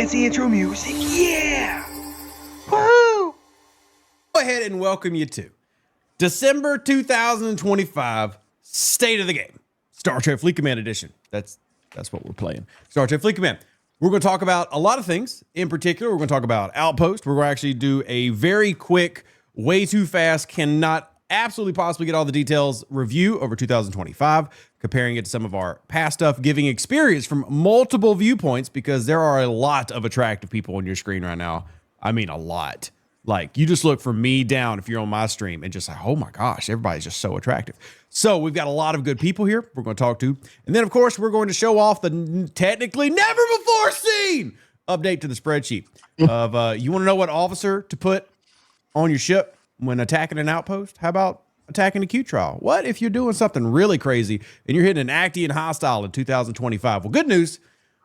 fancy intro music. Yeah! Woo! Go ahead and welcome you to December 2025 State of the Game. Star Trek Fleet Command Edition. That's what we're playing. Star Trek Fleet Command. We're going to talk about a lot of things. In particular, we're going to talk about Outpost. We're going to actually do a very quick, way too fast, cannot absolutely possibly get all the details review over 2025, comparing it to some of our past stuff, giving experience from multiple viewpoints, because there are a lot of attractive people on your screen right now. I mean, a lot. Like, you just look from me down if you're on my stream and just like, oh my gosh, everybody's just so attractive. So we've got a lot of good people here we're going to talk to. And then, of course, we're going to show off the technically never before seen update to the spreadsheet of you want to know what officer to put on your ship when attacking an outpost? How about attacking a Q trial? What if you're doing something really crazy and you're hitting an Actian hostile in 2025? Well, good news.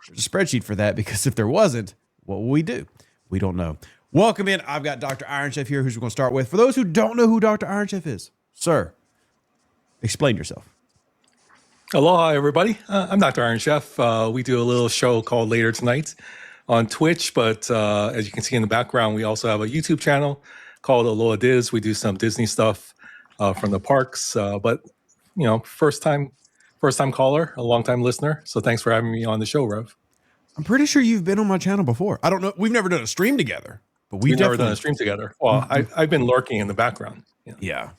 There's a spreadsheet for that, because if there wasn't, what will we do? We don't know. Welcome in. I've got DrIronChef here, who's we're going to start with. For those who don't know who DrIronChef is, sir, explain yourself. Aloha, everybody. I'm DrIronChef. We do a little show called Later Tonight on Twitch, but as you can see in the background, we also have a YouTube channel called Aloha Diz. We do some Disney stuff from the parks, but you know, first time caller, a long time listener. So thanks for having me on the show, Rev. I'm pretty sure you've been on my channel before. I don't know. We've never done a stream together, but we've never done a stream together. Well, I've been lurking in the background. Yeah,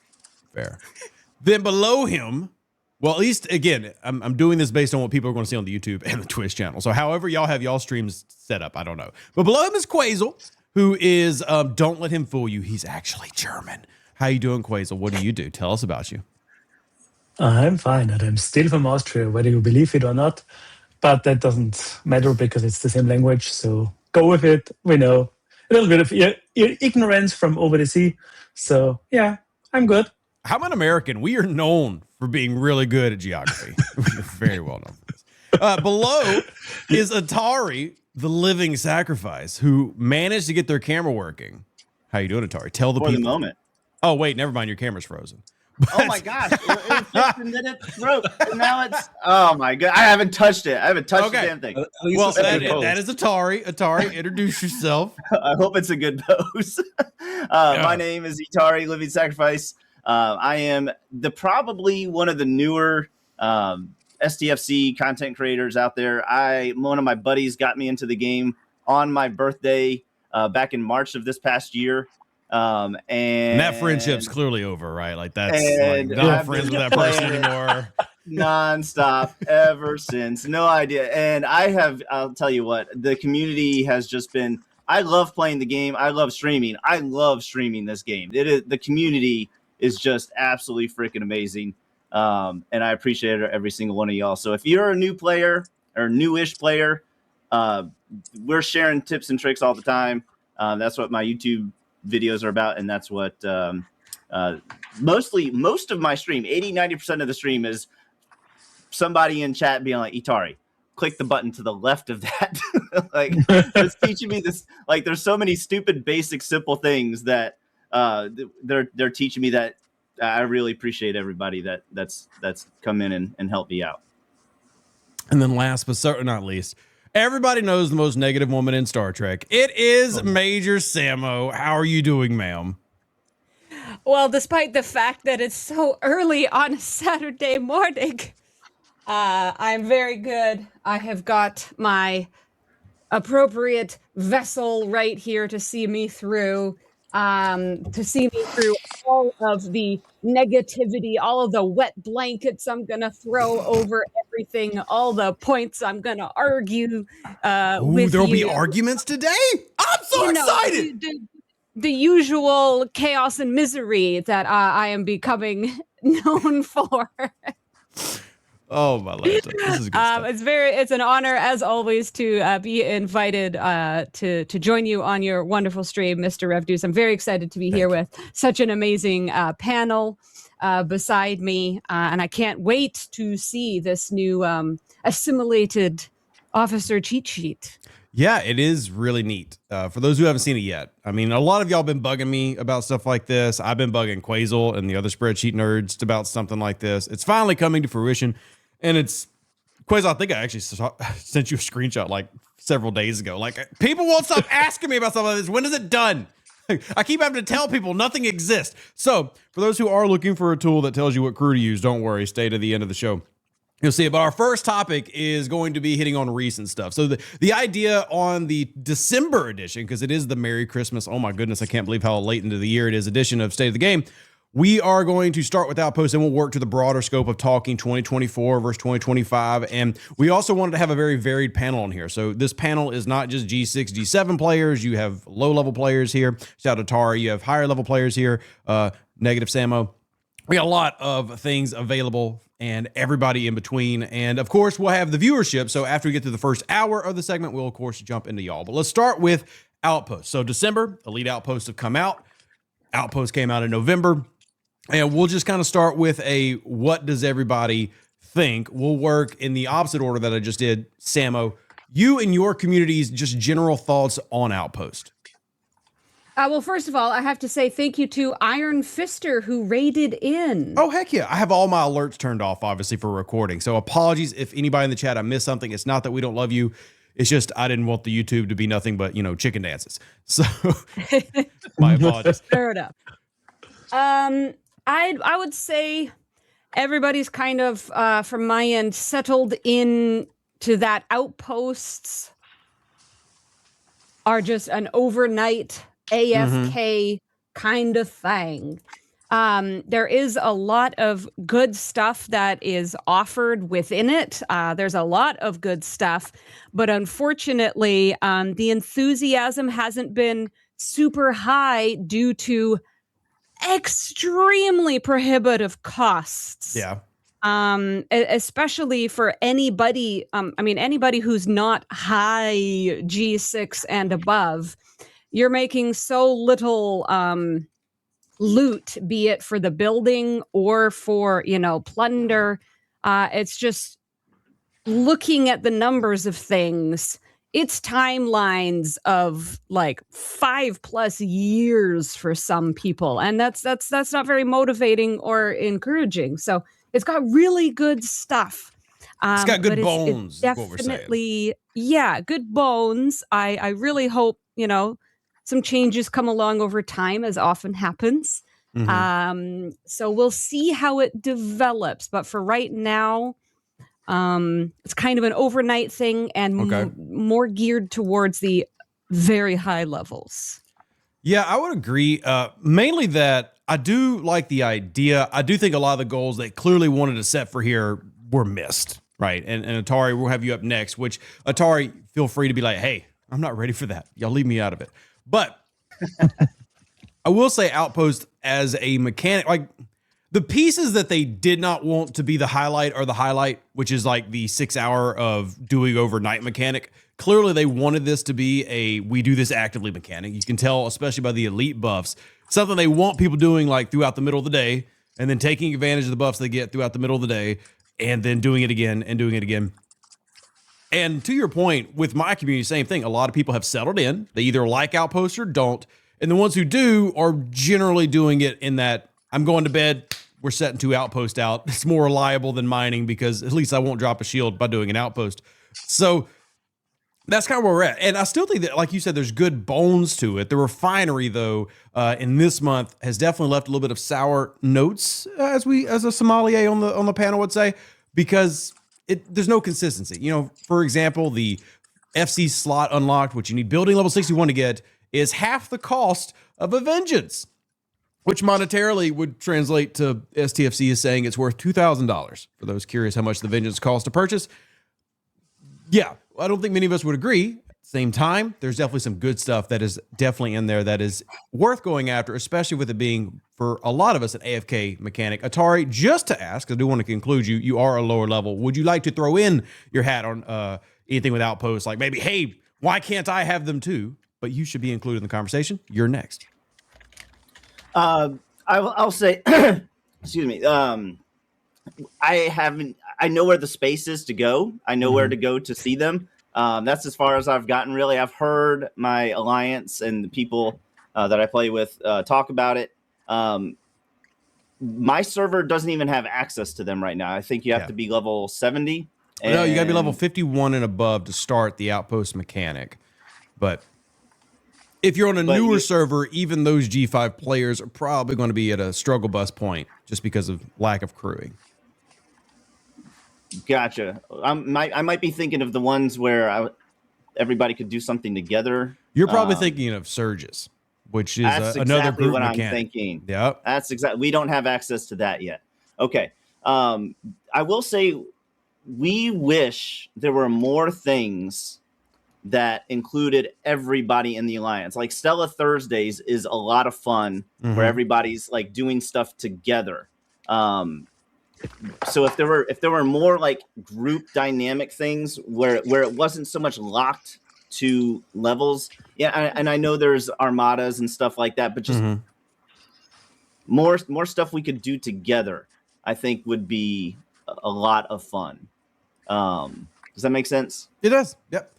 fair. Then below him, well, at least again, I'm doing this based on what people are going to see on the YouTube and the Twitch channel. So however y'all have y'all streams set up, I don't know. But below him is Quasel, who is, don't let him fool you. He's actually German. How you doing, Quasel? What do you do? Tell us about you. I'm fine, and I'm still from Austria, whether you believe it or not. But that doesn't matter because it's the same language. So go with it. We know a little bit of ignorance from over the sea. So yeah, I'm good. I'm an American. We are known for being really good at geography. We're very well known for this. Below is Etari, the living sacrifice, who managed to get their camera working. How you doing, Etari? Tell the people. The moment. Oh, wait, never mind. Your camera's frozen. Oh my gosh. It was just a minute throat. Now it's, oh my God. I haven't touched it. I haven't touched the damn thing. Well, that is Etari. Etari, introduce yourself. I hope it's a good pose. My name is Etari, Living Sacrifice. I am probably one of the newer STFC content creators out there. One of my buddies got me into the game on my birthday back in March of this past year. And that friendship's clearly over, right? Like that's like not friends with that person anymore. Nonstop ever since. No idea. And I'll tell you what, the community has just been, I love playing the game. I love streaming. I love streaming this game. The community is just absolutely freaking amazing. And I appreciate every single one of y'all. So if you're a new player or newish player, we're sharing tips and tricks all the time. That's what my YouTube videos are about, and that's what most of my stream, 80-90% of the stream is somebody in chat being like, Etari, click the button to the left of that. Like, it's teaching me this. Like, there's so many stupid, basic, simple things that they're teaching me that I really appreciate everybody that's come in and helped me out. And then last but certainly not least, everybody knows the most negative woman in Star Trek. It is MajorSamo. How are you doing, ma'am? Well, despite the fact that it's so early on a Saturday morning, I'm very good. I have got my appropriate vessel right here to see me through all of the negativity, all of the wet blankets I'm going to throw over everything, all the points I'm going to argue with there'll you. Be arguments today? I'm so excited! The usual chaos and misery that I am becoming known for. Oh my lord, this is good stuff. It's an honor as always to be invited to join you on your wonderful stream, Mr. Rev Deuce. I'm very excited to be here with such an amazing panel beside me, and I can't wait to see this new assimilated officer cheat sheet. Yeah, it is really neat. For those who haven't seen it yet, I mean, a lot of y'all been bugging me about stuff like this. I've been bugging Quasel and the other spreadsheet nerds about something like this. It's finally coming to fruition. And it's Quasel, I think I actually sent you a screenshot like several days ago. Like, people won't stop asking me about stuff like this. When is it done? I keep having to tell people nothing exists. So for those who are looking for a tool that tells you what crew to use, don't worry, stay to the end of the show. You'll see it. But our first topic is going to be hitting on recent stuff. So the idea on the December edition, because it is the Merry Christmas, oh my goodness, I can't believe how late into the year it is, edition of State of the Game. We are going to start with Outpost, and we'll work to the broader scope of talking 2024 versus 2025. And we also wanted to have a very varied panel on here. So this panel is not just G6, G7 players. You have low-level players here. Shout out to Etari. You have higher-level players here. Negative Samo. We got a lot of things available and everybody in between. And of course, we'll have the viewership. So after we get to the first hour of the segment, we'll of course jump into y'all. But let's start with Outpost. So December, Elite Outposts have come out. Outpost came out in November. And we'll just kind of start with a what does everybody think? We'll work in the opposite order that I just did. Samo, you and your community's just general thoughts on Outpost. Well, first of all, I have to say thank you to Iron Fister who raided in. Oh, heck yeah. I have all my alerts turned off, obviously, for recording. So apologies if anybody in the chat, I missed something. It's not that we don't love you. It's just I didn't want the YouTube to be nothing but, chicken dances. So my apologies. Fair enough. I would say everybody's kind of, from my end, settled in to that Outposts are just an overnight AFK kind of thing. There is a lot of good stuff that is offered within it. There's a lot of good stuff, but unfortunately, the enthusiasm hasn't been super high due to extremely prohibitive costs. Yeah. Especially for anybody, anybody who's not high G6 and above, you're making so little loot, be it for the building or for, plunder. It's just looking at the numbers of things. It's timelines of like 5+ years for some people. And that's not very motivating or encouraging. So it's got really good stuff. It's got good bones, it's definitely, yeah, good bones. I really hope, some changes come along over time, as often happens. So we'll see how it develops. But for right now, it's kind of an overnight thing and more geared towards the very high levels. Yeah, I would agree. Mainly that I do like the idea. I do think a lot of the goals they clearly wanted to set for here were missed, right? And Etari, we'll have you up next, which Etari, feel free to be like, hey, I'm not ready for that. Y'all leave me out of it. But I will say Outpost as a mechanic, like the pieces that they did not want to be the highlight are the highlight, which is like the 6 hour of doing overnight mechanic. Clearly they wanted this to be a, we do this actively mechanic. You can tell, especially by the elite buffs, something they want people doing like throughout the middle of the day and then taking advantage of the buffs they get throughout the middle of the day and then doing it again and doing it again. And to your point, with my community, same thing. A lot of people have settled in. They either like Outpost or don't. And the ones who do are generally doing it in that, I'm going to bed, we're setting 2 outposts out. It's more reliable than mining because at least I won't drop a shield by doing an outpost. So that's kind of where we're at. And I still think that, like you said, there's good bones to it. The refinery, though, in this month has definitely left a little bit of sour notes, as a sommelier on the panel would say, because there's no consistency. For example, the FC slot unlocked, which you need building level 61 to get, is half the cost of a Vengeance, which monetarily would translate to STFC is saying it's worth $2,000 for those curious how much the Vengeance costs to purchase. Yeah, I don't think many of us would agree. At the same time, there's definitely some good stuff that is definitely in there that is worth going after, especially with it being, for a lot of us, an AFK mechanic. Etari, just to ask, I do want to conclude you are a lower level. Would you like to throw in your hat on anything with Outposts? Like maybe, hey, why can't I have them too? But you should be included in the conversation. You're next. I'll say, excuse me. I know where the space is to go. I know where to go to see them. That's as far as I've gotten, really. I've heard my alliance and the people that I play with talk about it. My server doesn't even have access to them right now. I think you have to be level 70 No, you got to be level And- 51 and above to start the Outpost mechanic. But if you're on a But newer you- server, even those G5 players are probably going to be at a struggle bus point just because of lack of crewing. Gotcha. I might be thinking of the ones where everybody could do something together. You're probably thinking of Surges, which is That's another exactly group what mechanic. I'm thinking. Yep. That's exactly. We don't have access to that yet. Okay. I will say, we wish there were more things that included everybody in the alliance. Like Stella Thursdays is a lot of fun, where everybody's like doing stuff together. So if there were more like group dynamic things where it wasn't so much locked to levels, and I know there's armadas and stuff like that, but just more stuff we could do together, I think would be a lot of fun. Does that make sense? It does. Yep.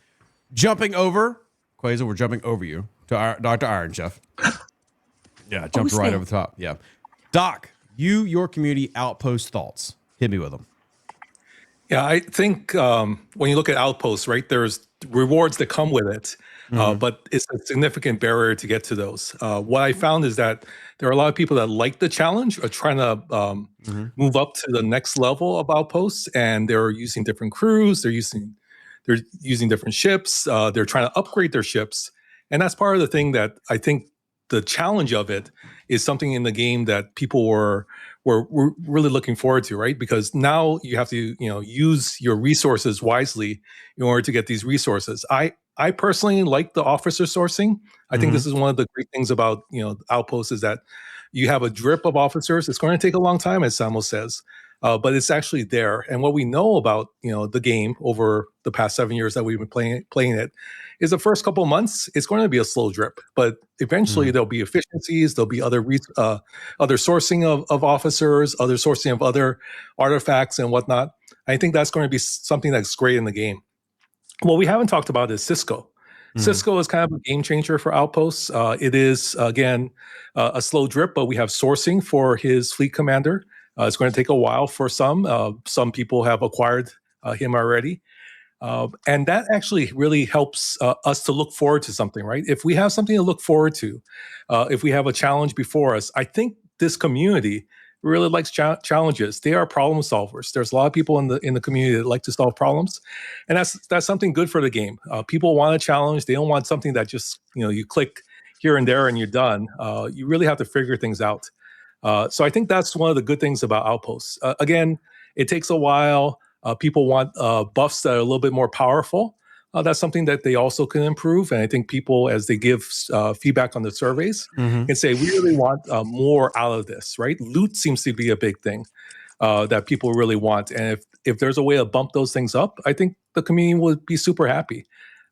Jumping over, Quasel, we're jumping over you to Dr. DrIronChef. Yeah, jumped right snap. over the top. Yeah. Doc, your community Outpost thoughts. Hit me with them. Yeah, I think when you look at Outposts, right, there's rewards that come with it, but it's a significant barrier to get to those. What I found is that there are a lot of people that like the challenge, are trying to move up to the next level of Outposts, and they're using different crews, they're using different ships, they're trying to upgrade their ships, and that's part of the thing that I think the challenge of it is something in the game that people were really looking forward to, right? Because now you have to, use your resources wisely in order to get these resources. I personally like the officer sourcing. I think this is one of the great things about, Outposts is that you have a drip of officers. It's going to take a long time, as Samo says, but it's actually there. And what we know about, the game over the past 7 years that we've been playing it is the first couple of months, it's going to be a slow drip, but eventually there'll be efficiencies. There'll be other sourcing of officers, other sourcing of other artifacts and whatnot. I think that's going to be something that's great in the game. What we haven't talked about is Cisco. Cisco is kind of a game changer for Outposts. It is, again, a slow drip, but we have sourcing for his fleet commander. It's going to take a while for some. Some people have acquired him already. And that actually really helps us to look forward to something, right? If we have something to look forward to, if we have a challenge before us, I think this community really likes challenges. They are problem solvers. There's a lot of people in the community that like to solve problems, and that's something good for the game. People want a challenge. They don't want something that just you click here and there and you're done. You really have to figure things out. So I think that's one of the good things about Outposts. Again, it takes a while. People want buffs that are a little bit more powerful. That's something that they also can improve. And I think people, as they give feedback on the surveys, can say, we really want more out of this, right? Loot seems to be a big thing that people really want. And if there's a way to bump those things up, I think the community would be super happy.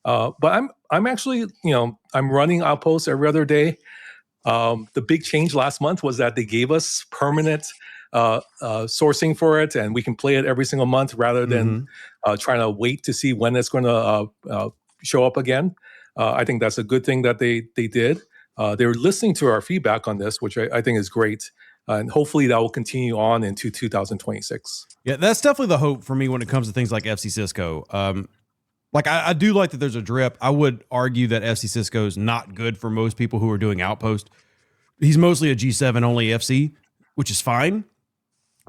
But I'm actually, I'm running Outposts every other day. The big change last month was that they gave us permanent sourcing for it, and we can play it every single month rather than trying to wait to see when it's going to show up again. I think that's a good thing that they did. They're listening to our feedback on this, which I think is great. And hopefully that will continue on into 2026. Yeah, that's definitely the hope for me when it comes to things like FC Cisco. I do like that there's a drip. I would argue that FC Cisco is not good for most people who are doing Outpost. He's mostly a G7 only FC, which is fine.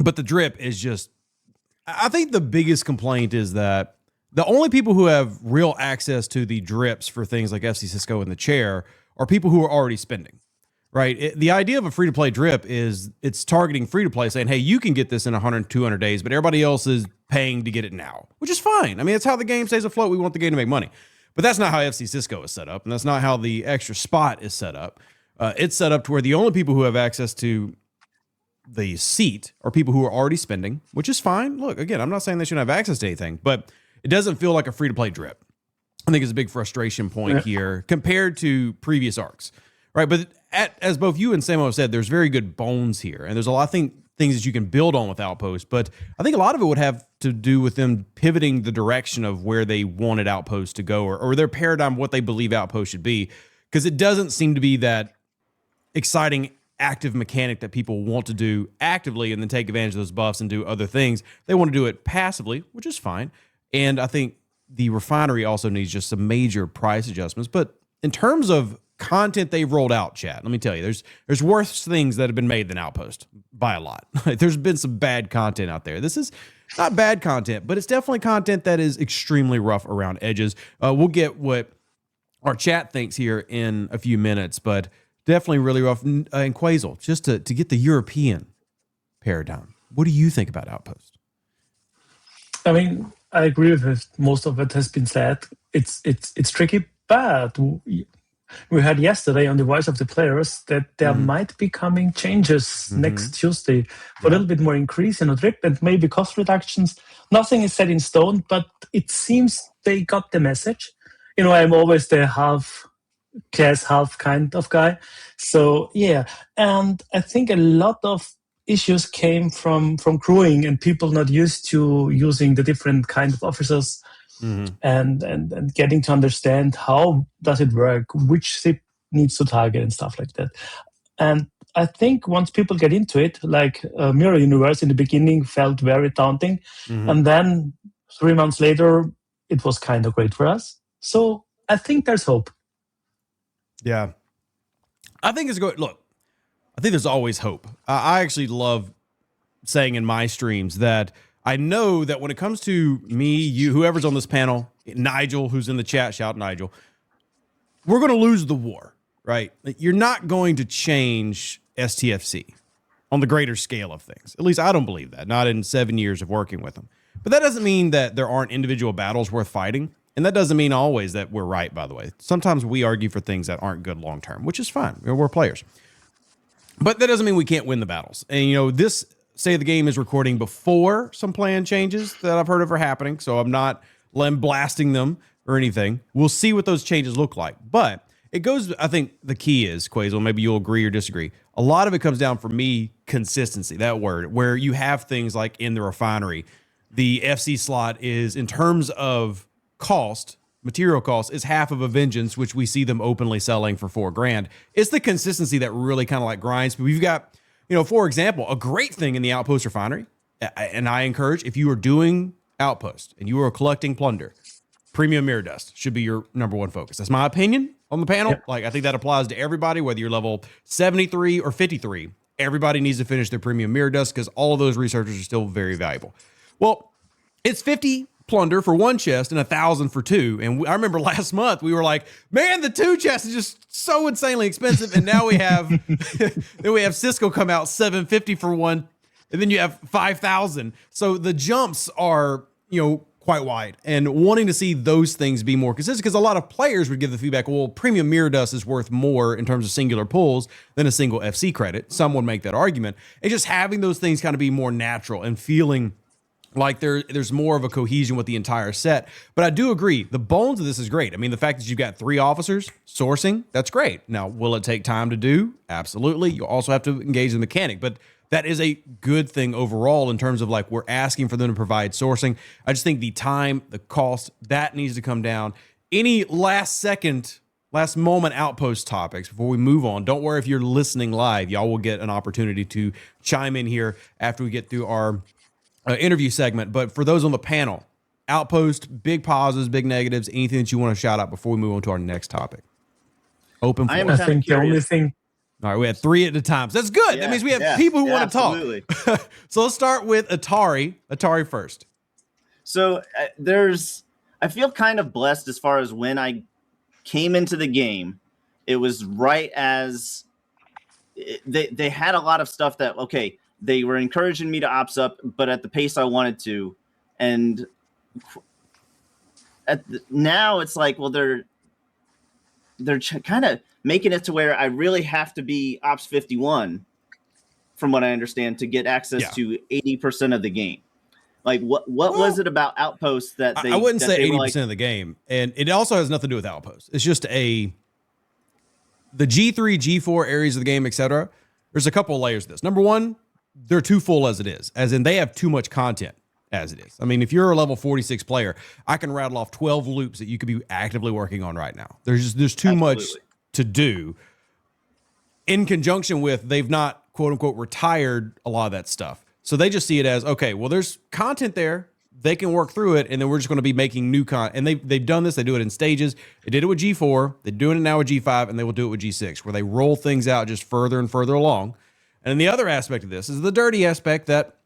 But the drip is just, I think the biggest complaint is that the only people who have real access to the drips for things like FC Cisco in the chair are people who are already spending, right? The idea of a free-to-play drip is it's targeting free-to-play, saying, hey, you can get this in 100, 200 days, but everybody else is paying to get it now, which is fine. I mean, it's how the game stays afloat. We want the game to make money. But that's not how FC Cisco is set up, and that's not how the extra spot is set up. It's set up to where the only people who have access to the seat are people who are already spending, which is fine. Look, again, I'm not saying they shouldn't have access to anything, but it doesn't feel like a free-to-play drip. I think it's a big frustration point here compared to previous arcs, right? But as both you and Samo have said, there's very good bones here, and there's a lot of things that you can build on with Outpost, but I think a lot of it would have to do with them pivoting the direction of where they wanted Outpost to go, or their paradigm, what they believe Outpost should be, because it doesn't seem to be that exciting active mechanic that people want to do actively and then take advantage of those buffs and do other things. They want to do it passively, which is fine. And I think the refinery also needs just some major price adjustments. But in terms of content they've rolled out, chat, let me tell you, there's worse things that have been made than Outpost by a lot. There's been some bad content out there. This is not bad content, but it's definitely content that is extremely rough around edges. We'll get what our chat thinks here in a few minutes, but definitely really rough. And Quasel, just to get the European paradigm, what do you think about Outpost? I mean, I agree with most of what has been said. It's tricky, but we heard yesterday on the Voice of the Players that there might be coming changes next Tuesday for a little bit more increase in a drip and maybe cost reductions. Nothing is set in stone, but it seems they got the message. You know, I'm always the half glass half kind of guy. So yeah, and I think a lot of issues came from crewing and people not used to using the different kind of officers and getting to understand how does it work, which ship needs to target and stuff like that. And I think once people get into it, like Mirror Universe in the beginning felt very daunting. And then 3 months later, it was kind of great for us. So I think there's hope. Yeah. I think it's good. Look, I think there's always hope. I actually love saying in my streams that I know that when it comes to me, you, whoever's on this panel, Nigel, who's in the chat, shout Nigel, we're going to lose the war, right? You're not going to change STFC on the greater scale of things. At least I don't believe that, not in 7 years of working with them. But that doesn't mean that there aren't individual battles worth fighting. And that doesn't mean always that we're right, by the way. Sometimes we argue for things that aren't good long-term, which is fine. We're players. But that doesn't mean we can't win the battles. And, you know, this State of the Game is recording before some plan changes that I've heard of are happening. So I'm not blasting them or anything. We'll see what those changes look like. But it goes, I think the key is, Quasel, maybe you'll agree or disagree. A lot of it comes down for me, consistency, that word, where you have things like in the refinery, the FC slot is, in terms of cost, material cost, is half of a Vengeance, which we see them openly selling for $4,000. It's the consistency that really kind of like grinds. But we've got, you know, for example, a great thing in the Outpost refinery, and I encourage, if you are doing Outpost and you are collecting plunder, premium mirror dust should be your number one focus. That's my opinion on the panel. Yep. Like, I think that applies to everybody, whether you're level 73 or 53. Everybody needs to finish their premium mirror dust because all of those researchers are still very valuable. Well, it's 50 plunder for one chest and 1,000 for two. And I remember last month we were like, man, the two chest is just so insanely expensive. And now we have then we have Cisco come out 750 for one, and then you have 5,000. So the jumps are, you know, quite wide, and wanting to see those things be more consistent, because a lot of players would give the feedback, well, premium mirror dust is worth more in terms of singular pulls than a single FC credit. Some would make that argument. And just having those things kind of be more natural and feeling like there's more of a cohesion with the entire set. But I do agree, the bones of this is great. I mean, the fact that you've got 3 officers sourcing, that's great. Now, will it take time to do? Absolutely. You'll also have to engage the mechanic, but that is a good thing overall in terms of like, we're asking for them to provide sourcing. I just think the time, the cost, that needs to come down. Any last moment Outpost topics before we move on? Don't worry if you're listening live. Y'all will get an opportunity to chime in here after we get through our interview segment. But for those on the panel, Outpost, big positives, big negatives, anything that you want to shout out before we move on to our next topic? Open for I think the only thing. All right, we had 3 at a time. So that's good. Yeah, that means we have people who want to talk. So let's start with Etari. Etari first. So I feel kind of blessed as far as when I came into the game. It was right as they had a lot of stuff that, okay, they were encouraging me to ops up, but at the pace I wanted to. And now it's like, well, they're kind of making it to where I really have to be Ops 51, from what I understand, to get access to 80% of the game. Like, what was it about Outpost that they... I wouldn't say 80% like, of the game. And it also has nothing to do with Outpost. It's just the G3, G4 areas of the game, etc. There's a couple of layers of this. Number one, they're too full as it is, as in they have too much content as it is. I mean, if you're a level 46 player, I can rattle off 12 loops that you could be actively working on right now. There's too much to do, in conjunction with they've not, quote unquote, retired a lot of that stuff. So they just see it as, okay, well, there's content there, they can work through it, and then we're just going to be making new content. And they've done this. They do it in stages. They did it with G4. They're doing it now with G5, and they will do it with G6, where they roll things out just further and further along. And then the other aspect of this is the dirty aspect that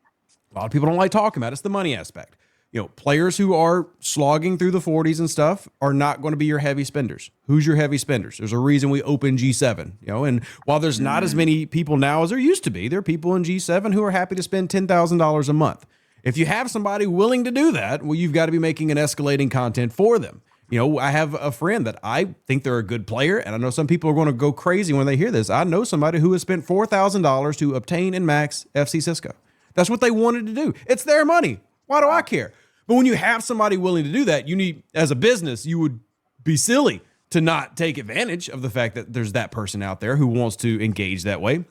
a lot of people don't like talking about. It's the money aspect. You know, players who are slogging through the 40s and stuff are not going to be your heavy spenders. Who's your heavy spenders? There's a reason we open G7, you know, and while there's not as many people now as there used to be, there are people in G7 who are happy to spend $10,000 a month. If you have somebody willing to do that, well, you've got to be making an escalating content for them. You know, I have a friend that I think they're a good player, and I know some people are going to go crazy when they hear this. I know somebody who has spent $4,000 to obtain and max FC Cisco. That's what they wanted to do. It's their money. Why do I care? But when you have somebody willing to do that, you need, as a business, you would be silly to not take advantage of the fact that there's that person out there who wants to engage that way.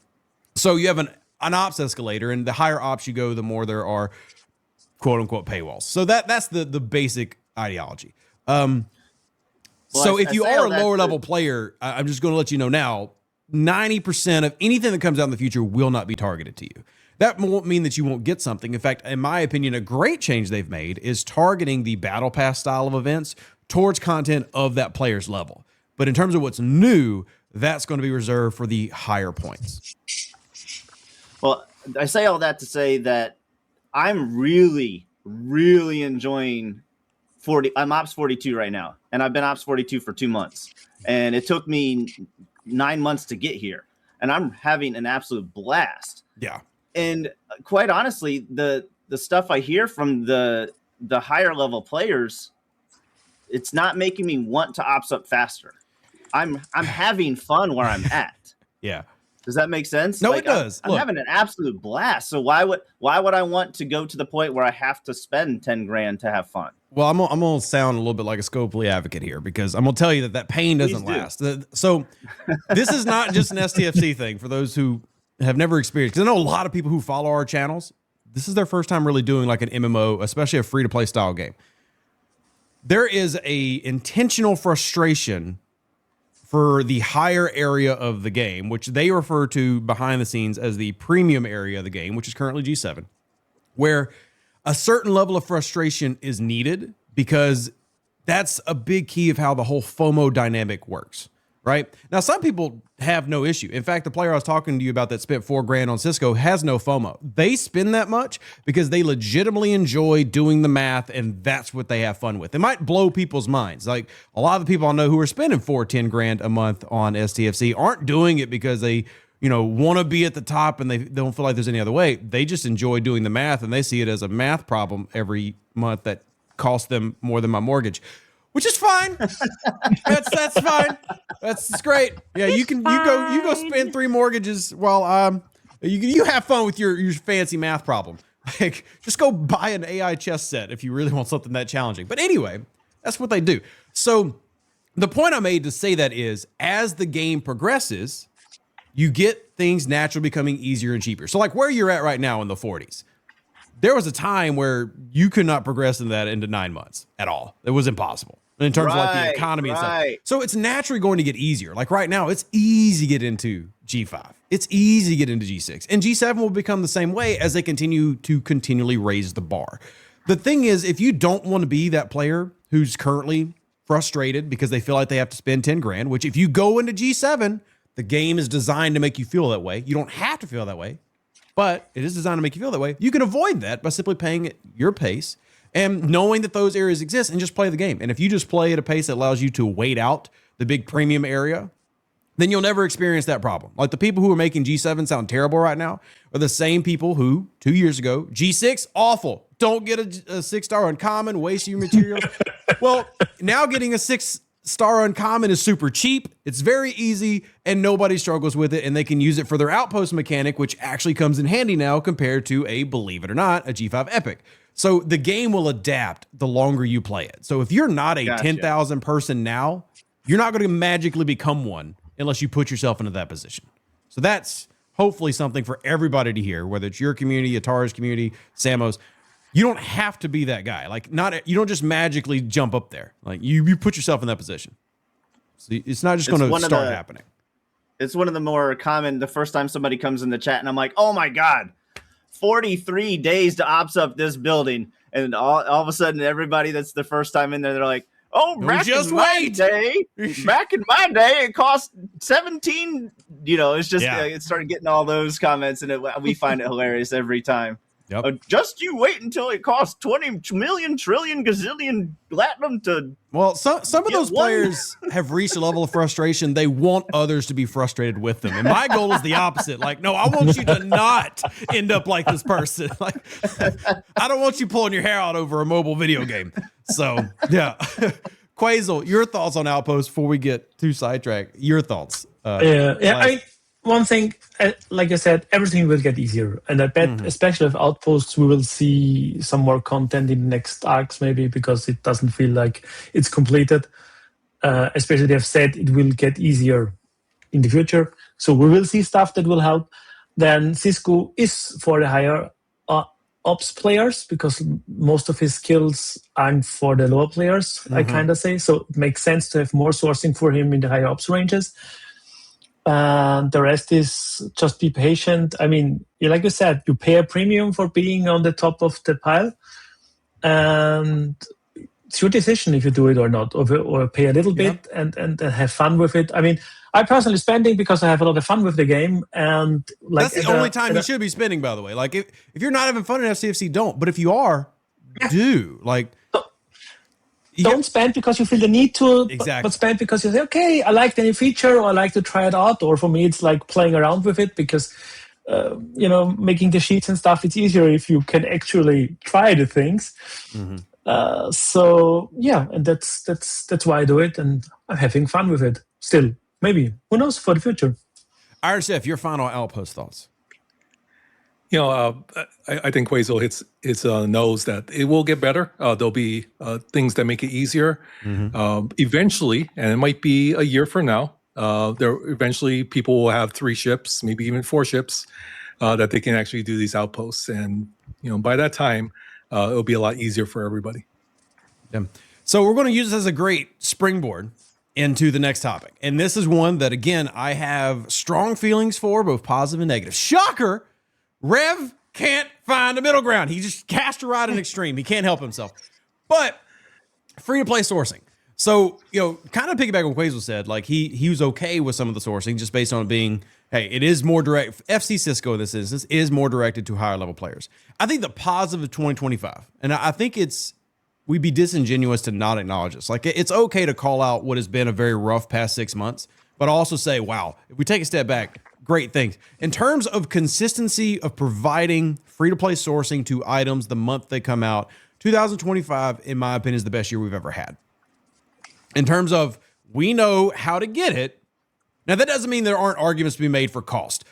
So you have an ops escalator, and the higher ops you go, the more there are quote unquote paywalls. So that's the basic ideology. So if you are a lower level player, I'm just going to let you know now, 90% of anything that comes out in the future will not be targeted to you. That won't mean that you won't get something. In fact, in my opinion, a great change they've made is targeting the battle pass style of events towards content of that player's level. But in terms of what's new, that's going to be reserved for the higher points. Well, I say all that to say that I'm really, really enjoying 40. I'm Ops 42 right now, and I've been Ops 42 for 2 months, and it took me 9 months to get here, and I'm having an absolute blast. Yeah. And quite honestly, the stuff I hear from the higher level players, it's not making me want to ops up faster. I'm having fun where I'm at. Yeah. Does that make sense? No, it does. I'm having an absolute blast. So why would I want to go to the point where I have to spend 10 grand to have fun? Well, I'm going to sound a little bit like a Scopely advocate here, because I'm going to tell you that pain doesn't last. So this is not just an STFC thing for those who have never experienced, because I know a lot of people who follow our channels, this is their first time really doing like an MMO, especially a free-to-play style game. There is a intentional frustration for the higher area of the game, which they refer to behind the scenes as the premium area of the game, which is currently G7, where a certain level of frustration is needed, because that's a big key of how the whole FOMO dynamic works. Right now, some people have no issue. In fact, the player I was talking to you about that spent $4 grand on Cisco has no FOMO. They spend that much because they legitimately enjoy doing the math, and that's what they have fun with. It might blow people's minds. Like a lot of the people I know who are spending 10 grand a month on STFC aren't doing it because they, you know, want to be at the top and they don't feel like there's any other way. They just enjoy doing the math, and they see it as a math problem every month that costs them more than my mortgage. Which is fine. That's fine. That's great. Yeah, you go spend 3 mortgages while you have fun with your fancy math problem. Like, just go buy an AI chess set if you really want something that challenging. But anyway, that's what they do. So the point I made to say that is, as the game progresses, you get things naturally becoming easier and cheaper. So like where you're at right now in the 40s, there was a time where you could not progress in that into 9 months at all. It was impossible in terms of like the economy and stuff. So it's naturally going to get easier. Like right now, it's easy to get into G5. It's easy to get into G6. And G7 will become the same way as they continue to continually raise the bar. The thing is, if you don't want to be that player who's currently frustrated because they feel like they have to spend 10 grand, which if you go into G7, the game is designed to make you feel that way. You don't have to feel that way, but it is designed to make you feel that way. You can avoid that by simply playing at your pace and knowing that those areas exist and just play the game. And if you just play at a pace that allows you to wait out the big premium area, then you'll never experience that problem. Like the people who are making G7 sound terrible right now are the same people who 2 years ago, G6, awful. Don't get a 6-star uncommon, waste your materials. Well, now getting a 6-star uncommon is super cheap. It's very easy and nobody struggles with it, and they can use it for their outpost mechanic, which actually comes in handy now compared to a, believe it or not, a G5 epic. So the game will adapt the longer you play it. So if you're not a 10,000 person now, you're not going to magically become one unless you put yourself into that position. So that's hopefully something for everybody to hear, whether it's your community, Etari's community, Samo's. You don't have to be that guy. Like you don't just magically jump up there. Like you put yourself in that position. So it's not just going to start happening. It's one of the more common, the first time somebody comes in the chat and I'm like, oh my God, 43 days to ops up this building. And all of a sudden, everybody that's the first time in there, they're like, oh, back in my day, it cost 17. It's just, it started getting all those comments, and we find it hilarious every time. Yep. Just you wait until it costs 20 million trillion gazillion platinum to. Well, some of those players have reached a level of frustration. They want others to be frustrated with them. And my goal is the opposite. Like, no, I want you to not end up like this person. Like, I don't want you pulling your hair out over a mobile video game. So, yeah. Quasel, your thoughts on Outpost before we get too sidetracked. Your thoughts. One thing, like I said, everything will get easier. And I bet, especially with Outposts, we will see some more content in the next arcs, maybe, because it doesn't feel like it's completed. Especially they have said it will get easier in the future. So we will see stuff that will help. Then Cisco is for the higher ops players, because most of his skills aren't for the lower players, I kind of say. So it makes sense to have more sourcing for him in the higher ops ranges. The rest is just be patient. I mean, like you said, you pay a premium for being on the top of the pile, and it's your decision if you do it or not, or pay a little bit and have fun with it. I mean, I personally spending because I have a lot of fun with the game, and like that's the only time you should be spending. By the way, like if you're not having fun in STFC, don't. But if you are, do like. Don't spend because you feel the need to, exactly. but spend because you say, okay, I like the new feature, or I like to try it out. Or for me, it's like playing around with it because, making the sheets and stuff, it's easier if you can actually try the things. So yeah, and that's why I do it, and I'm having fun with it still. Maybe, who knows, for the future. DrIronChef, your final Outpost thoughts. I think Quasel hits nose that it will get better. There'll be things that make it easier. Eventually, and it might be a year from now, eventually people will have 3 ships, maybe even 4 ships, that they can actually do these outposts. And by that time, it'll be a lot easier for everybody. Yeah. So we're going to use this as a great springboard into the next topic. And this is one that, again, I have strong feelings for, both positive and negative. Shocker! Rev can't find a middle ground. He just cast a ride in extreme. He can't help himself. But free-to-play sourcing. So, kind of piggyback on what Quasel said, like he was okay with some of the sourcing just based on it being, hey, it is more direct. FC Cisco in this instance is more directed to higher level players. I think the positive of 2025, and I think we'd be disingenuous to not acknowledge this. Like, it's okay to call out what has been a very rough past 6 months, but also say, wow, if we take a step back, great things. In terms of consistency of providing free-to-play sourcing to items the month they come out, 2025, in my opinion, is the best year we've ever had. In terms of, we know how to get it. Now, that doesn't mean there aren't arguments to be made for cost.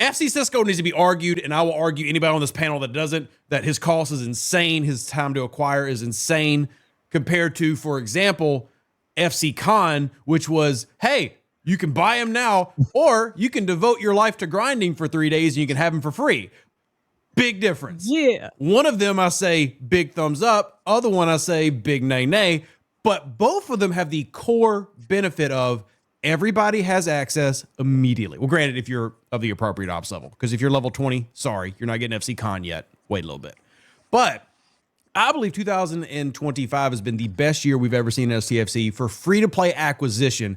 FC Cisco needs to be argued, and I will argue anybody on this panel that doesn't, that his cost is insane, his time to acquire is insane, compared to, for example, FC Con, which was, hey, you can buy him now, or you can devote your life to grinding for 3 days and you can have him for free. Big difference. Yeah. One of them I say big thumbs up. Other one I say big nay nay. But both of them have the core benefit of everybody has access immediately. Well, granted, if you're of the appropriate ops level, because if you're level 20, sorry, you're not getting FC Con yet. Wait a little bit. But I believe 2025 has been the best year we've ever seen in STFC for free-to-play acquisition,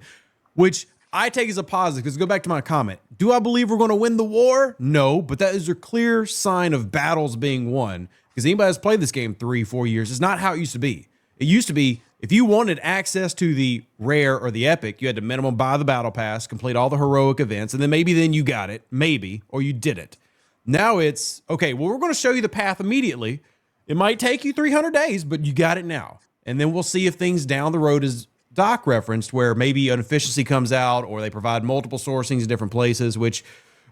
which I take as a positive, because go back to my comment. Do I believe we're going to win the war? No, but that is a clear sign of battles being won, because anybody that's played this game 3-4 years, it's not how it used to be. It used to be, if you wanted access to the rare or the epic, you had to minimum buy the battle pass, complete all the heroic events, and then you got it, maybe, or you didn't. Now it's, okay, well, we're going to show you the path immediately. It might take you 300 days, but you got it now. And then we'll see if things down the road, as Doc referenced, where maybe an efficiency comes out, or they provide multiple sourcings in different places, which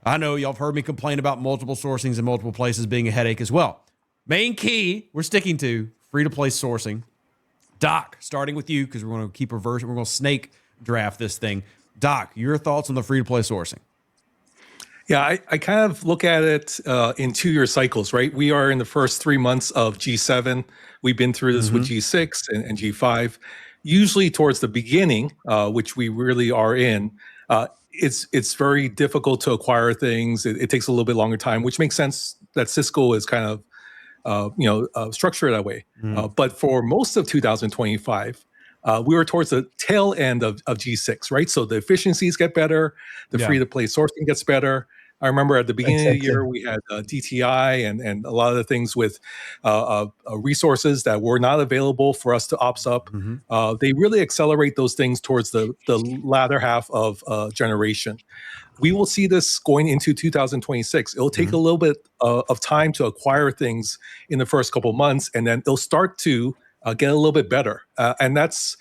I know y'all have heard me complain about multiple sourcings in multiple places being a headache as well. Main key we're sticking to, free-to-play sourcing. Doc, starting with you, because we're going to keep reversing. We're going to snake draft this thing. Doc, your thoughts on the free-to-play sourcing? Yeah, I kind of look at it in 2-year cycles, right? We are in the first 3 months of G7. We've been through this with G6 and G5. Usually towards the beginning, which we really are in, it's very difficult to acquire things. It takes a little bit longer time, which makes sense that Cisco is kind of structured that way. But for most of 2025, we were towards the tail end of G6, right? So the efficiencies get better, the free-to-play sourcing gets better. I remember at the beginning of the year, we had DTI and a lot of the things with resources that were not available for us to ops up. They really accelerate those things towards the latter half of generation. We will see this going into 2026. It'll take a little bit of time to acquire things in the first couple of months, and then it'll start to get a little bit better. And that's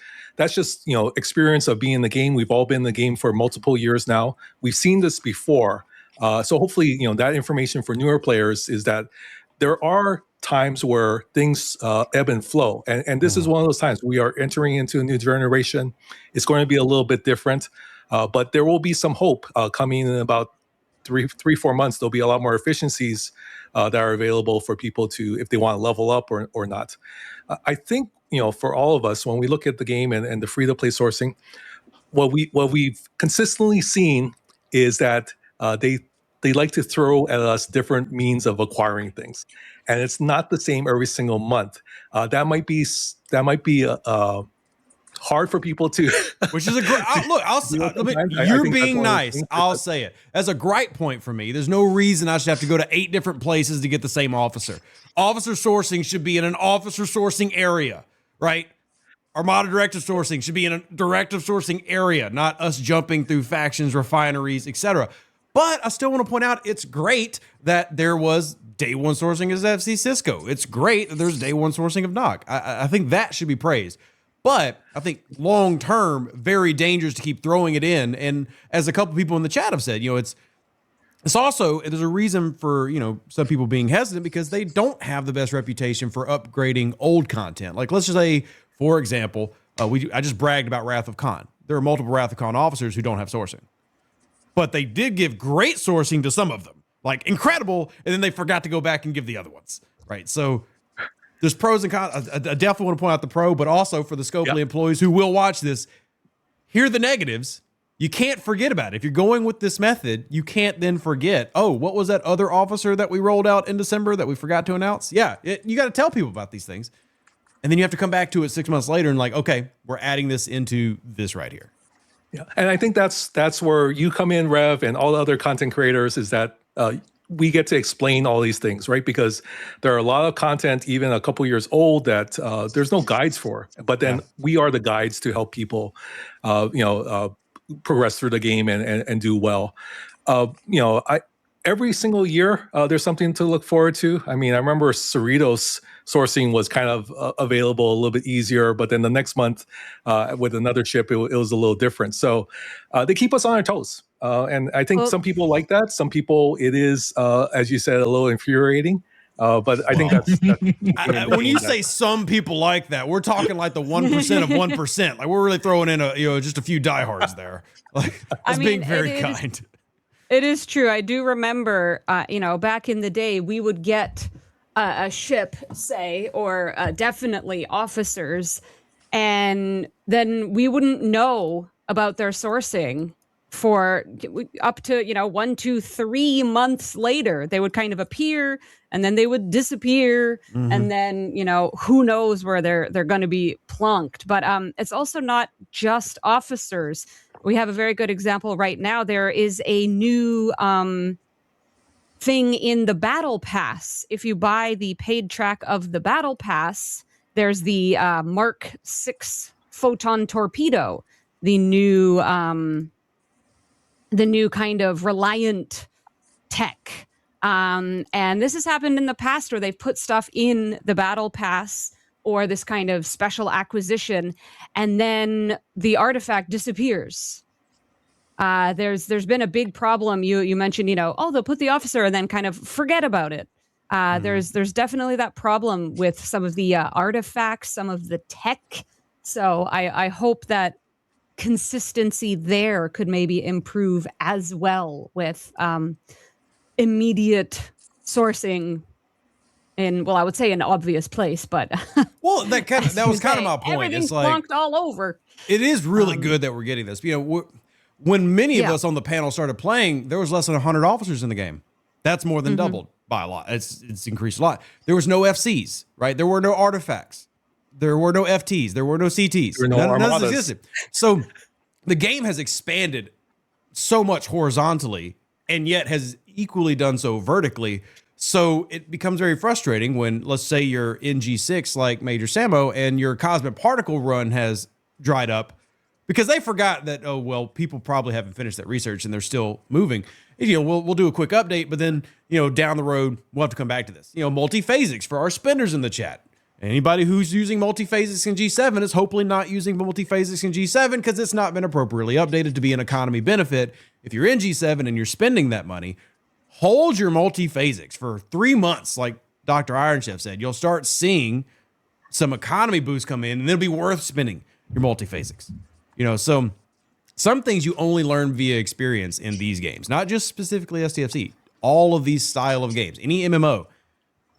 just experience of being in the game. We've all been in the game for multiple years now. We've seen this before. So hopefully, that information for newer players is that there are times where things ebb and flow. And this is one of those times. We are entering into a new generation. It's going to be a little bit different. But there will be some hope coming in about 3-4 months. There'll be a lot more efficiencies that are available for people to, if they want to level up or not. I think, for all of us, when we look at the game and the free-to-play sourcing, what we've consistently seen is that they like to throw at us different means of acquiring things, and it's not the same every single month. That might be hard for people to. Which is a great look. You're being nice. I'll say it. That's a great point for me. There's no reason I should have to go to 8 different places to get the same officer. Officer sourcing should be in an officer sourcing area, right? Armada directive sourcing should be in a directive sourcing area, not us jumping through factions, refineries, etc. But I still want to point out it's great that there was day one sourcing as FC Cisco. It's great that there's day one sourcing of NOC. I think that should be praised. But I think long term, very dangerous to keep throwing it in. And as a couple people in the chat have said, it's also, there's a reason for, some people being hesitant because they don't have the best reputation for upgrading old content. Like, let's just say, for example, I just bragged about Wrath of Khan. There are multiple Wrath of Khan officers who don't have sourcing, but they did give great sourcing to some of them, like incredible. And then they forgot to go back and give the other ones. Right. So there's pros and cons. I definitely want to point out the pro, but also for the Scopely employees who will watch this, here are the negatives. You can't forget about it. If you're going with this method, you can't then forget, what was that other officer that we rolled out in December that we forgot to announce? Yeah, you got to tell people about these things. And then you have to come back to it 6 months later and okay, we're adding this into this right here. Yeah, and I think that's where you come in, Rev, and all the other content creators, is that we get to explain all these things, right? Because there are a lot of content, even a couple years old, that there's no guides for. But then we are the guides to help people, progress through the game and do well. Every single year, there's something to look forward to. I mean, I remember Cerritos sourcing was kind of available a little bit easier, but then the next month with another ship, it was a little different. So they keep us on our toes. And I think some people like that. Some people, it is, as you said, a little infuriating. But I think that's when you say some people like that, we're talking like the 1% of 1%. Like we're really throwing in just a few diehards there. Like that's being very kind. It is true. I do remember, back in the day, we would get a ship, say, or definitely officers, and then we wouldn't know about their sourcing for up to 1, 2, 3 months later. They would kind of appear and then they would disappear, and then who knows where they're going to be plunked. But it's also not just officers. We have a very good example right now. There is a new thing in the Battle Pass. If you buy the paid track of the Battle Pass, there's the Mark 6 photon torpedo, the new kind of Reliant tech. And this has happened in the past where they've put stuff in the Battle Pass or this kind of special acquisition, and then the artifact disappears. There's been a big problem. You mentioned, they'll put the officer and then kind of forget about it. There's definitely that problem with some of the artifacts, some of the tech. So I hope that consistency there could maybe improve as well with immediate sourcing in, I would say an obvious place, but that was kind of my point. Everything's it's like plonked all over. It is really good that we're getting this. When many of us on the panel started playing, there was less than 100 officers in the game. That's more than doubled by a lot. It's increased a lot. There was no FCs, right? There were no artifacts. There were no FTs. There were no CTs. There were no None of armadas. this existed. So the game has expanded so much horizontally and yet has equally done so vertically. So it becomes very frustrating when, let's say, you're in G6 like MajorSamo and your Cosmic Particle run has dried up because they forgot that, oh, well, people probably haven't finished that research and they're still moving. You know, we'll do a quick update, but then, you know, down the road, we'll have to come back to this. You know, multiphasics for our spenders in the chat. Anybody who's using multiphasics in G7 is hopefully not using multiphasics in G7 because it's not been appropriately updated to be an economy benefit. If you're in G7 and you're spending that money, hold your multiphasics for 3 months, like Dr. DrIronChef said. You'll start seeing some economy boosts come in, and it'll be worth spending your multiphasics. You know, so some things you only learn via experience in these games, not just specifically STFC. All of these style of games, any MMO,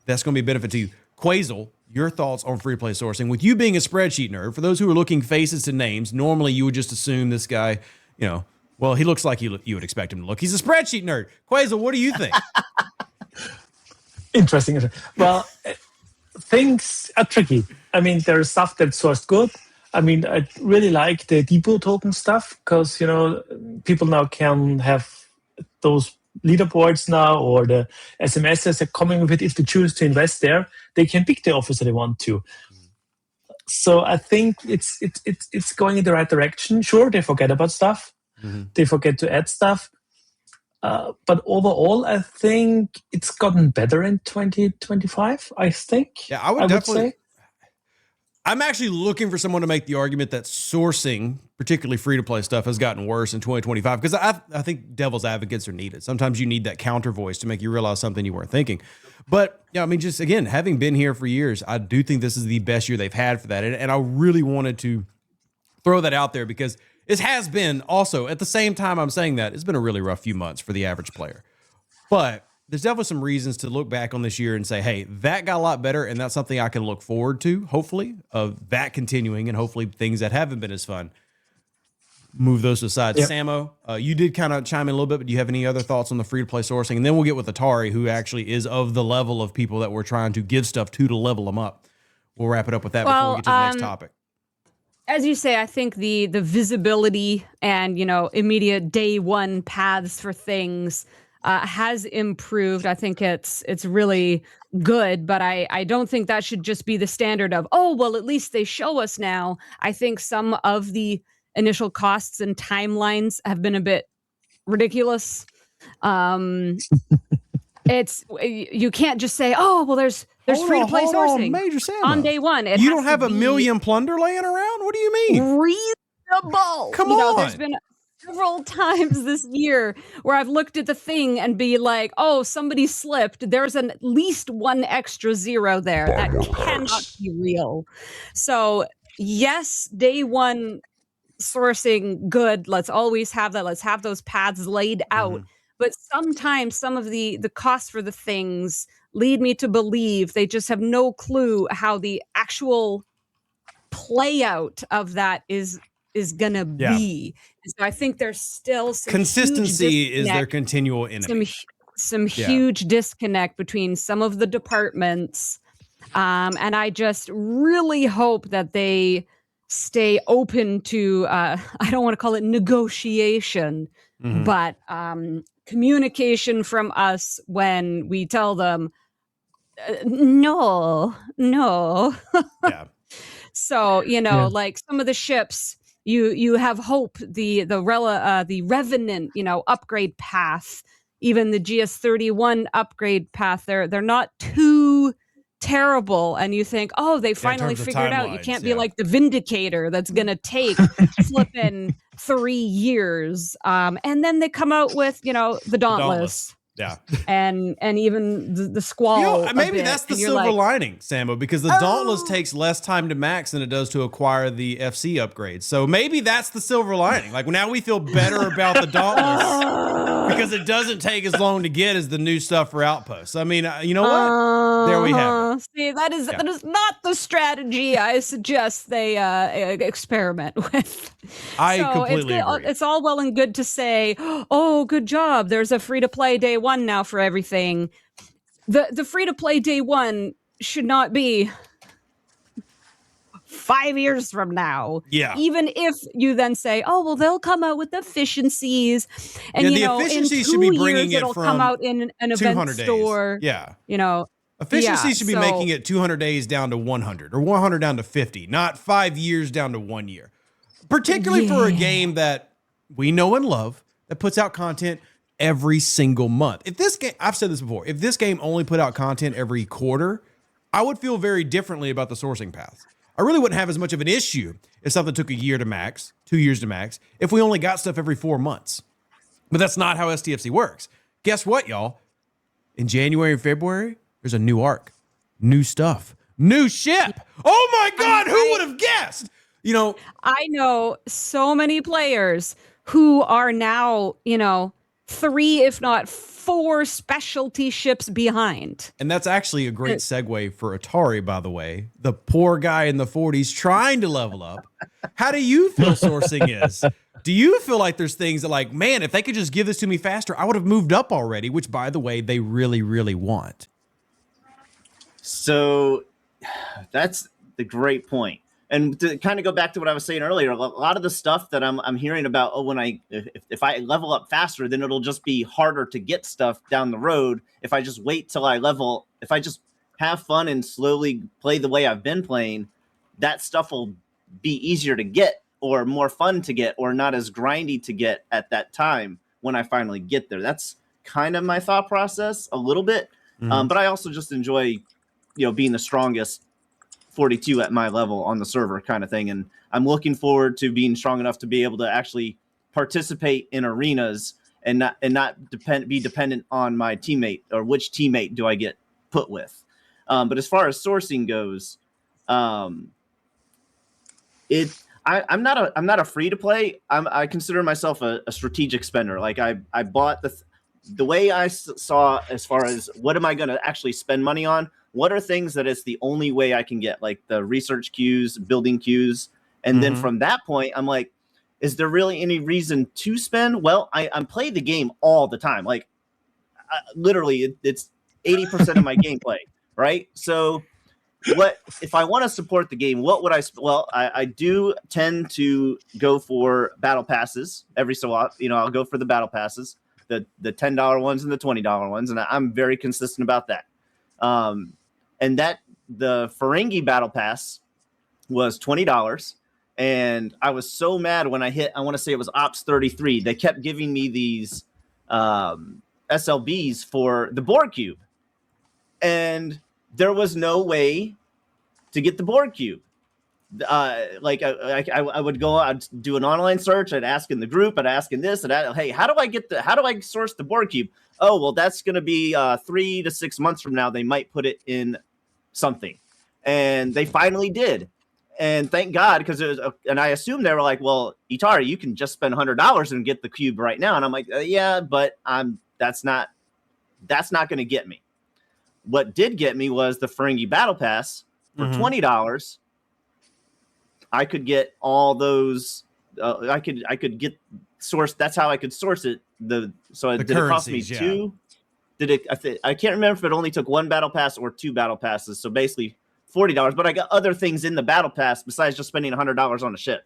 that's going to be a benefit to you. Quasel, your thoughts on free-to-play sourcing? With you being a spreadsheet nerd, for those who are looking faces to names, normally you would just assume this guy, you know, well, he looks like you would expect him to look. He's a spreadsheet nerd. Quasel, what do you think? Interesting. Well, things are tricky. I mean, there's stuff that's sourced good. I mean, I really like the depot token stuff because, you know, people now can have those leaderboards now or the SMSs are coming with it. If they choose to invest there, they can pick the officer they want to. So I think it's going in the right direction. Sure, they forget about stuff. Mm-hmm. They forget to add stuff. But overall, I think it's gotten better in 2025, I think. Yeah, I would definitely say. I'm actually looking for someone to make the argument that sourcing, particularly free-to-play stuff, has gotten worse in 2025 because I think devil's advocates are needed. Sometimes you need that counter voice to make you realize something you weren't thinking. But, yeah, I mean, just, again, having been here for years, I do think this is the best year they've had for that. And I really wanted to throw that out there because it has been also, at the same time I'm saying that, it's been a really rough few months for the average player. But there's definitely some reasons to look back on this year and say, hey, that got a lot better, and that's something I can look forward to, hopefully, of that continuing, and hopefully things that haven't been as fun, move those aside. Yep. Samo, you did kind of chime in a little bit, but do you have any other thoughts on the free-to-play sourcing? And then we'll get with Etari, who actually is of the level of people that we're trying to give stuff to level them up. We'll wrap it up with that before we get to the next topic. As you say, I think the visibility and, you know, immediate day one paths for things has improved. I think it's really good, but I don't think that should just be the standard of, oh, well, at least they show us now. I think some of the initial costs and timelines have been a bit ridiculous. It's you can't just say, oh, well, there's free-to-play sourcing MajorSamo. on day one. You don't have a million plunder laying around? What do you mean? Reasonable. Come on. There's been several times this year where I've looked at the thing and be like, oh, somebody slipped. There's at least one extra zero there. That cannot be real. So yes, day one sourcing, good. Let's always have that. Let's have those paths laid out. Mm-hmm. But sometimes some of the costs for the things lead me to believe they just have no clue how the actual play out of that is gonna be. So I think there's still some consistency is their continual enemy. Some huge disconnect between some of the departments, and I just really hope that they stay open to. I don't want to call it negotiation, but communication from us when we tell them no. Yeah. So, you know, like some of the ships, you have hope, the Revenant, you know, upgrade path, even the GS31 upgrade path, they're not too terrible, and you think, oh, they finally figured out you can't be like the Vindicator that's gonna take flipping 3 years, and then they come out with, you know, the Dauntless. Yeah, and even the Squall. You know, maybe that's the silver lining, Samo, because the Dauntless takes less time to max than it does to acquire the FC upgrades. So maybe that's the silver lining. Like now we feel better about the Dauntless because it doesn't take as long to get as the new stuff for Outpost. I mean, you know what? There we have it. See, that is not the strategy I suggest they experiment with. I completely agree. It's all well and good to say, oh, good job. There's a free-to-play day one now for everything. the free to play day one should not be 5 years from now. Yeah. Even if you then say, oh, well, they'll come out with efficiencies. And, Yeah, the in efficiencies 2 should be years, bringing it it'll from come out in an event 200 days. store. Yeah. Yeah, Efficiency should be so- making it 200 days down to 100 or 100 down to 50, not 5 years down to 1 year. Particularly for a game that we know and love that puts out content every single month. If this game, I've said this before, if this game only put out content every quarter, I would feel very differently about the sourcing paths. I really wouldn't have as much of an issue if something took a year to max, 2 years to max, if we only got stuff every 4 months. But that's not how STFC works. Guess what, y'all? In January and February, there's a new arc, new stuff, new ship. Oh my God, who would have guessed? I know so many players who are now, 3, if not 4 specialty ships behind. And that's actually a great segue for Etari, by the way. The poor guy in the 40s trying to level up. How do you feel sourcing is? Do you feel like there's things that like, man, if they could just give this to me faster, I would have moved up already, which, by the way, they really, really want. So that's the great point. And to kind of go back to what I was saying earlier, a lot of the stuff that I'm hearing about, if I level up faster, then it'll just be harder to get stuff down the road. If I just wait till I level, if I just have fun and slowly play the way I've been playing, that stuff will be easier to get or more fun to get or not as grindy to get at that time when I finally get there. That's kind of my thought process a little bit. But I also just enjoy, being the strongest 42 at my level on the server kind of thing. And I'm looking forward to being strong enough to be able to actually participate in arenas and not be dependent on my teammate or which teammate do I get put with. But as far as sourcing goes, I'm not a free to play. I consider myself a strategic spender. Like I bought the way I saw as far as what am I going to actually spend money on? What are things that it's the only way I can get, like the research queues, building queues. And then from that point, I'm like, is there really any reason to spend? Well, I'm playing the game all the time. Like literally it's 80% of my gameplay, right? So what if I want to support the game? What would I do tend to go for battle passes every so often. I'll go for the battle passes, the $10 ones and the $20 ones. And I'm very consistent about that. And that the Ferengi battle pass was $20. And I was so mad when I want to say it was Ops 33. They kept giving me these SLBs for the Borg cube. And there was no way to get the Borg cube. I would go, I'd do an online search. I'd ask in the group, I'd ask in this, hey, how do I source the Borg cube? Oh, well, that's going to be 3 to 6 months from now. They might put it in something. And they finally did. And thank God, because and I assumed they were like, well, Etari, you can just spend $100 and get the cube right now. And I'm like, yeah, but that's not going to get me. What did get me was the Ferengi Battle Pass for $20. I could get all those. I could get source. That's how I could source it. Did it cost me two? I can't remember if it only took one battle pass or 2 battle passes. So basically $40. But I got other things in the battle pass besides just spending $100 on a ship.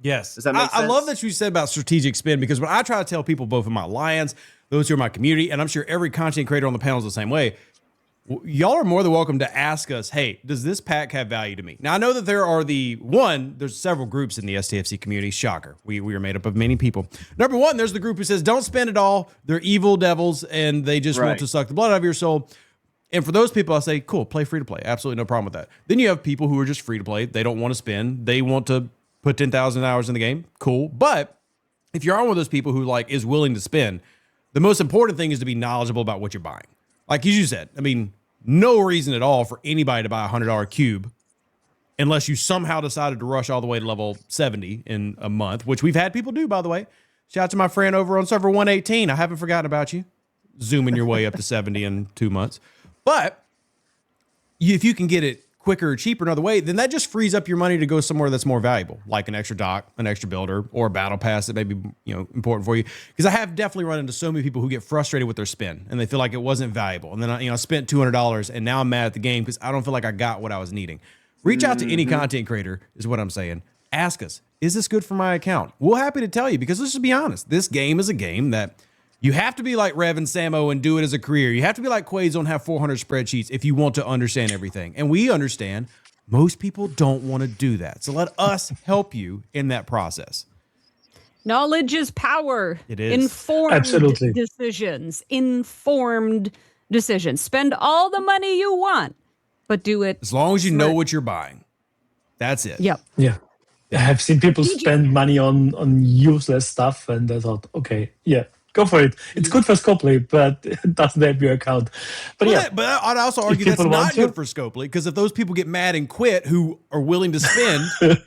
Yes. Does that make sense? I love that you said about strategic spend, because when I try to tell people, both in my alliance, those who are in my community, and I'm sure every content creator on the panel is the same way, y'all are more than welcome to ask us, hey, does this pack have value to me? Now, I know that there's several groups in the STFC community. Shocker. We are made up of many people. Number one, there's the group who says, don't spend it all. They're evil devils, and they just want to suck the blood out of your soul. And for those people, I say, cool, play free to play. Absolutely no problem with that. Then you have people who are just free to play. They don't want to spend. They want to put 10,000 hours in the game. Cool. But if you're one of those people who is willing to spend, the most important thing is to be knowledgeable about what you're buying. Like you said, no reason at all for anybody to buy a $100 cube unless you somehow decided to rush all the way to level 70 in a month, which we've had people do, by the way. Shout out to my friend over on server 118. I haven't forgotten about you. Zooming your way up to 70 in 2 months. But if you can get it quicker or cheaper another way, then that just frees up your money to go somewhere that's more valuable, like an extra dock, an extra builder, or a battle pass that may be, you know, important for you. Because I have definitely run into so many people who get frustrated with their spend and they feel like it wasn't valuable. And then I spent $200 and now I'm mad at the game because I don't feel like I got what I was needing. Reach out to any content creator is what I'm saying. Ask us, is this good for my account? We're happy to tell you, because let's just be honest. This game is a game that you have to be like Rev and Samo and do it as a career. You have to be like Quasel and have 400 spreadsheets if you want to understand everything. And we understand most people don't want to do that. So let us help you in that process. Knowledge is power. It is. Informed Absolutely. decisions. Informed decisions. Spend all the money you want, but do it. As long as you know what you're buying. That's it. Yep. Yeah. I have seen people spend money on useless stuff, and I thought, okay, yeah, go for it. It's good for Scopely, but it doesn't help your account. But yeah, But I'd also argue that's people not want to- good for Scopely, because if those people get mad and quit who are willing to spend,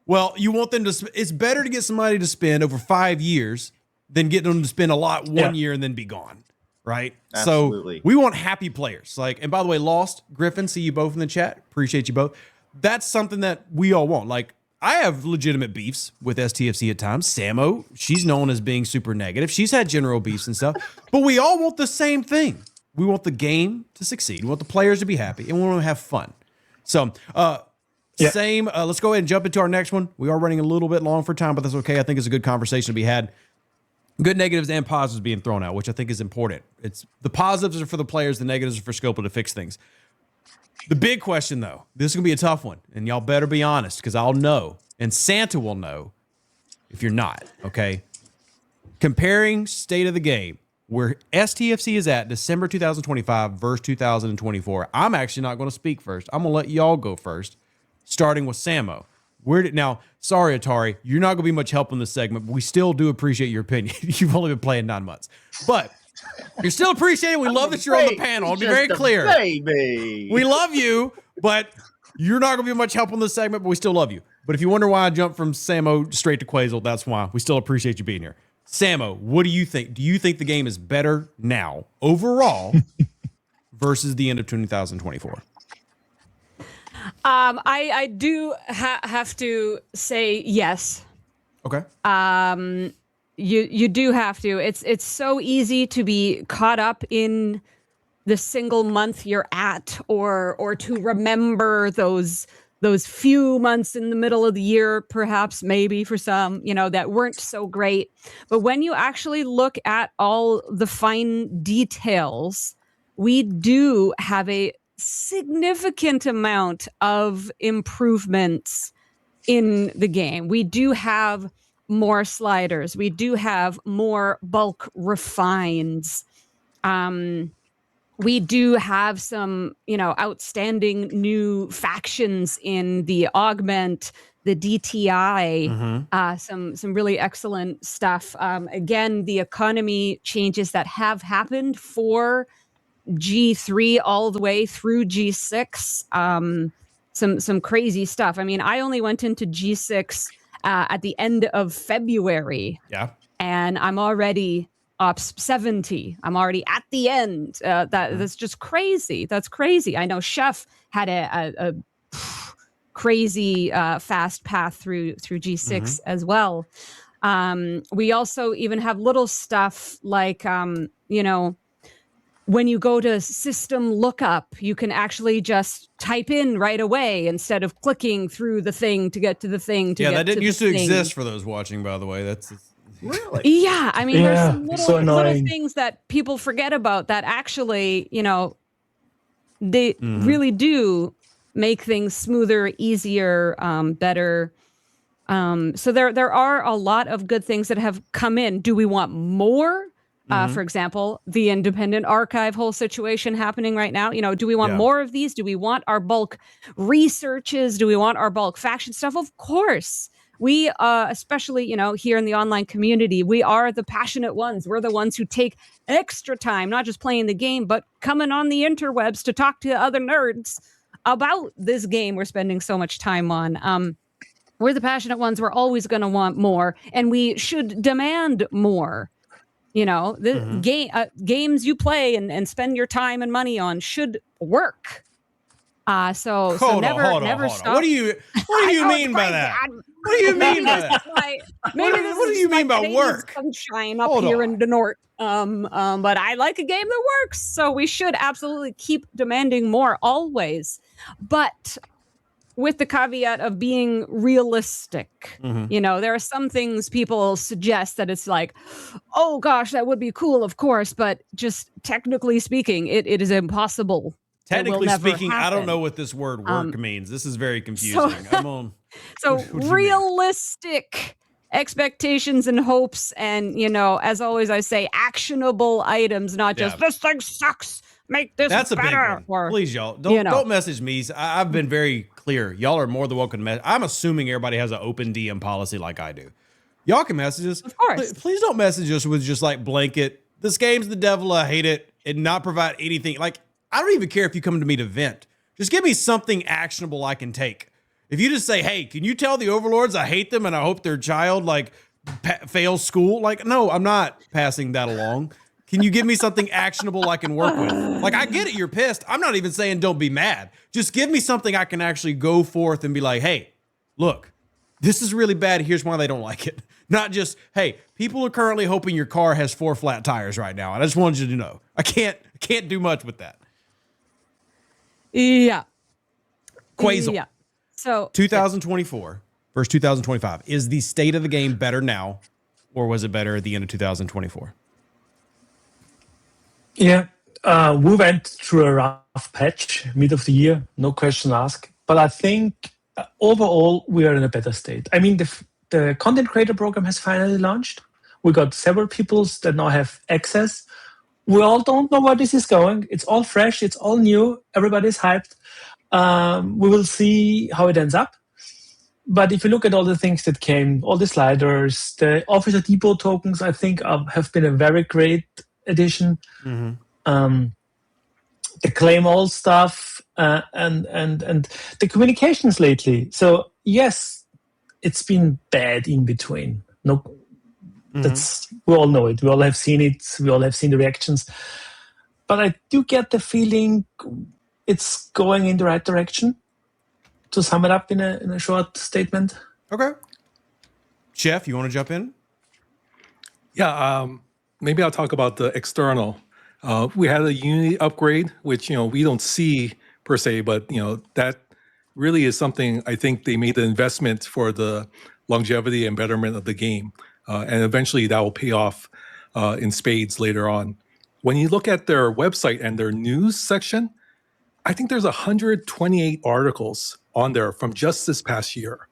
well, you want them to. It's better to get somebody to spend over 5 years than get them to spend a lot one year and then be gone. Right. Absolutely. So we want happy players. Like, and by the way, Lost, Griffin, see you both in the chat. Appreciate you both. That's something that we all want. Like, I have legitimate beefs with STFC at times. Samo, she's known as being super negative. She's had general beefs and stuff, but we all want the same thing. We want the game to succeed. We want the players to be happy, and we want to have fun. So, same. Let's go ahead and jump into our next one. We are running a little bit long for time, but that's okay. I think it's a good conversation to be had. Good negatives and positives being thrown out, which I think is important. It's the positives are for the players, the negatives are for Scopely to fix things. The big question, though, this is going to be a tough one, and y'all better be honest, because I'll know, and Santa will know if you're not, okay? Comparing state of the game, where STFC is at December 2025 versus 2024, I'm actually not going to speak first. I'm going to let y'all go first, starting with Samo. Now, sorry, Etari, you're not going to be much help in this segment, but we still do appreciate your opinion. You've only been playing 9 months. But you're still appreciated. We love that you're on the panel. I'll be very clear. Baby. We love you, but you're not going to be much help on this segment, but we still love you. But if you wonder why I jumped from Samo straight to Quasel, that's why. We still appreciate you being here. Samo, what do you think? Do you think the game is better now overall versus the end of 2024? I do have to say yes. Okay. You do have to. It's so easy to be caught up in the single month you're at, or to remember those few months in the middle of the year, perhaps, maybe for some, that weren't so great. But when you actually look at all the fine details, we do have a significant amount of improvements in the game. We do have more sliders. We do have more bulk refines. We do have some, outstanding new factions in the Augment, the DTI, some really excellent stuff. Again, the economy changes that have happened for G3 all the way through G6. Some crazy stuff. I mean, I only went into G6 at the end of February. Yeah. And I'm already Ops 70. I'm already at the end. That's just crazy. That's crazy. I know Chef had a crazy fast path through G6 as well. We also even have little stuff like, when you go to system lookup, you can actually just type in right away instead of clicking through the thing to get to the thing. That didn't used to exist for those watching, by the way. That's Really? Yeah, I mean, there's some so little annoying. things that people forget about that actually, they really do make things smoother, easier, better. So there are a lot of good things that have come in. Do we want more? For example, the independent archive whole situation happening right now. Do we want more of these? Do we want our bulk researches? Do we want our bulk faction stuff? Of course. We, especially, here in the online community, we are the passionate ones. We're the ones who take extra time, not just playing the game, but coming on the interwebs to talk to other nerds about this game we're spending so much time on. We're the passionate ones. We're always going to want more, and we should demand more. The games you play and spend your time and money on should work. So Hold never on. stop. What do you mean by that? What do you mean by that? What do you mean by work? Sunshine up Hold here on. in the north. But I like a game that works, so we should absolutely keep demanding more always. But with the caveat of being realistic, Mhm. there are some things people suggest that it's like, oh gosh, that would be cool, of course, but just technically speaking, it is impossible. It will Technically never speaking, I don't happen. know what this word work means. This is very So, confusing. I'm on. so What do you mean? realistic expectations and hopes, and as always, I say actionable items, not just Yeah. this thing sucks. Make this That's a big better. one. Or Please, y'all, you know. don't message me. I've been very clear. Y'all are more than welcome to message. I'm assuming everybody has an open DM policy like I do. Y'all can message us. Of course. Please don't message us with just like blanket, this game's the devil, I hate it, and not provide anything. Like, I don't even care if you come to me to vent. Just give me something actionable I can take. If you just say, hey, can you tell the overlords I hate them and I hope their child like fails school? Like, no, I'm not passing that along. Can you give me something actionable I can work with? Like, I get it, you're pissed. I'm not even saying don't be mad. Just give me something I can actually go forth and be like, hey, look, this is really bad. Here's why they don't like it. Not just, hey, people are currently hoping your car has 4 flat tires right now. And I just wanted you to know. I can't do much with that. Yeah. Quasel. Yeah. So 2024 versus 2025. Is the state of the game better now, or was it better at the end of 2024? Yeah, we went through a rough patch mid of the year, no question asked. But I think overall we are in a better state. I mean, the content creator program has finally launched. We got several people that now have access. We all don't know where this is going. It's all fresh. It's all new. Everybody's hyped. We will see how it ends up. But if you look at all the things that came, all the sliders, the Officer Depot tokens, I think have been a very great addition. Mm-hmm. The claim all stuff and the communications lately. So yes, it's been bad in between. No, that's we all know it. We all have seen it. We all have seen the reactions. But I do get the feeling it's going in the right direction. To sum it up in a short statement. Okay. Chef, you want to jump in? Yeah, maybe I'll talk about the external. We had a Unity upgrade, which we don't see per se, but that really is something I think they made the investment for the longevity and betterment of the game, and eventually that will pay off in spades later on. When you look at their website and their news section, I think there's 128 articles on there from just this past year.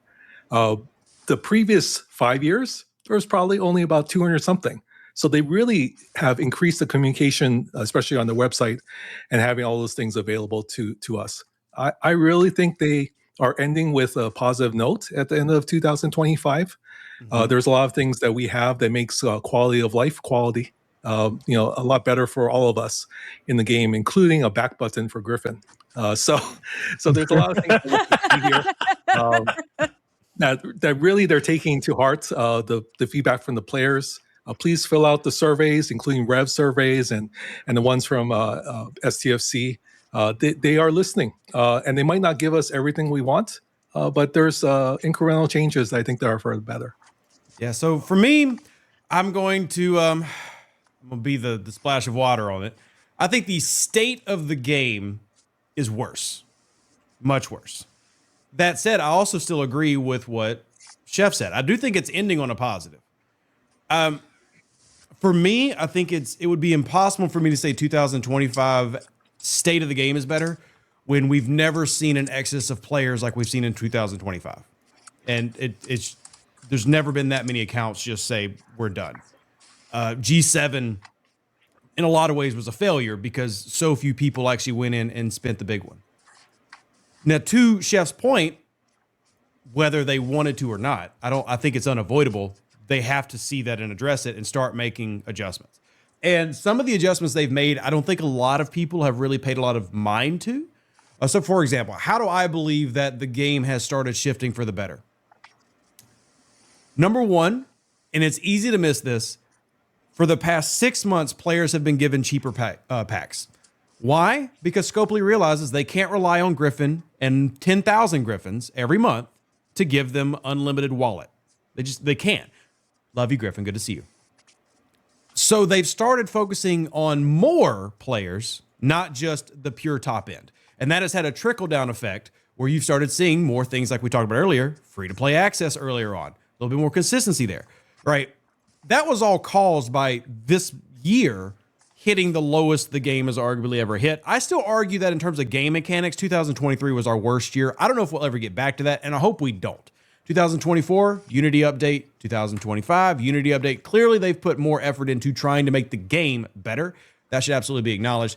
The previous 5 years, there was probably only about 200 something. So they really have increased the communication, especially on the website, and having all those things available to us. I really think they are ending with a positive note at the end of 2025. There's a lot of things that we have that makes quality of life a lot better for all of us in the game, including a back button for Griffin. So there's a lot of things that we see here that really they're taking to heart the feedback from the players. Please fill out the surveys, including Rev surveys and the ones from STFC. They are listening, and they might not give us everything we want, but there's incremental changes that I think that are for the better. Yeah. So for me, I'm going to be the splash of water on it. I think the state of the game is worse, much worse. That said, I also still agree with what Chef said. I do think it's ending on a positive. For me, I think it would be impossible for me to say 2025 state of the game is better when we've never seen an excess of players like we've seen in 2025. And there's never been that many accounts just say we're done. G7 in a lot of ways was a failure because so few people actually went in and spent the big one. Now, to Chef's point, whether they wanted to or not, I think it's unavoidable. They have to see that and address it and start making adjustments. And some of the adjustments they've made, I don't think a lot of people have really paid a lot of mind to. So for example, how do I believe that the game has started shifting for the better? Number one, and it's easy to miss this, for the past 6 months, players have been given cheaper packs. Why? Because Scopely realizes they can't rely on Griffin and 10,000 Griffins every month to give them unlimited wallet. They can't. Love you, Griffin. Good to see you. So they've started focusing on more players, not just the pure top end. And that has had a trickle-down effect where you've started seeing more things like we talked about earlier, free-to-play access earlier on, a little bit more consistency there, right? That was all caused by this year hitting the lowest the game has arguably ever hit. I still argue that in terms of game mechanics, 2023 was our worst year. I don't know if we'll ever get back to that, and I hope we don't. 2024, Unity update. 2025, Unity update. Clearly, they've put more effort into trying to make the game better. That should absolutely be acknowledged.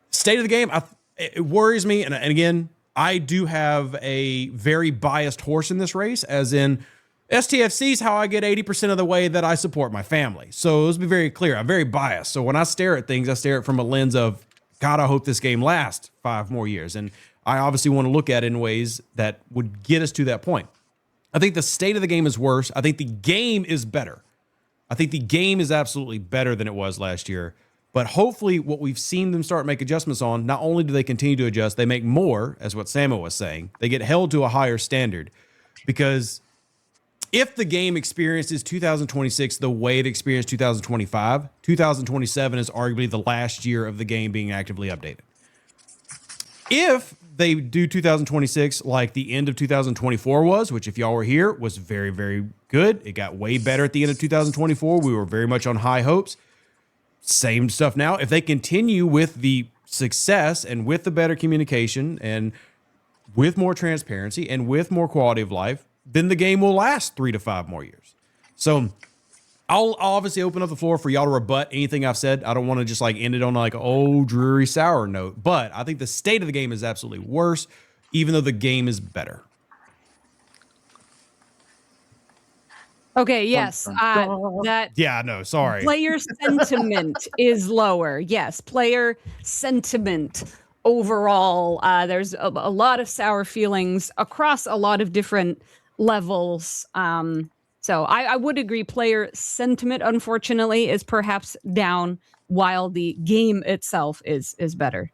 State of the game, it worries me. And again, I do have a very biased horse in this race, as in STFC is how I get 80% of the way that I support my family. So let's be very clear. I'm very biased. So when I stare at things, I stare at it from a lens of, God, I hope this game lasts 5 more years. And I obviously want to look at it in ways that would get us to that point. I think the state of the game is worse. I think the game is better. I think the game is absolutely better than it was last year. But hopefully what we've seen them start make adjustments on, not only do they continue to adjust, they make more, as what Samo was saying. They get held to a higher standard. Because if the game experiences 2026 the way it experienced 2025, 2027 is arguably the last year of the game being actively updated. If they do 2026 like the end of 2024 was, which if y'all were here, was very, very good. It got way better at the end of 2024. We were very much on high hopes. Same stuff now. If they continue with the success and with the better communication and with more transparency and with more quality of life, then the game will last 3 to 5 more years. So I'll obviously open up the floor for y'all to rebut anything I've said. I don't want to just like end it on like, oh, dreary, sour note. But I think the state of the game is absolutely worse, even though the game is better. Okay, yes. Yeah, no, sorry. Player sentiment is lower. Yes, player sentiment overall. There's a lot of sour feelings across a lot of different levels. So I would agree player sentiment, unfortunately, is perhaps down while the game itself is better.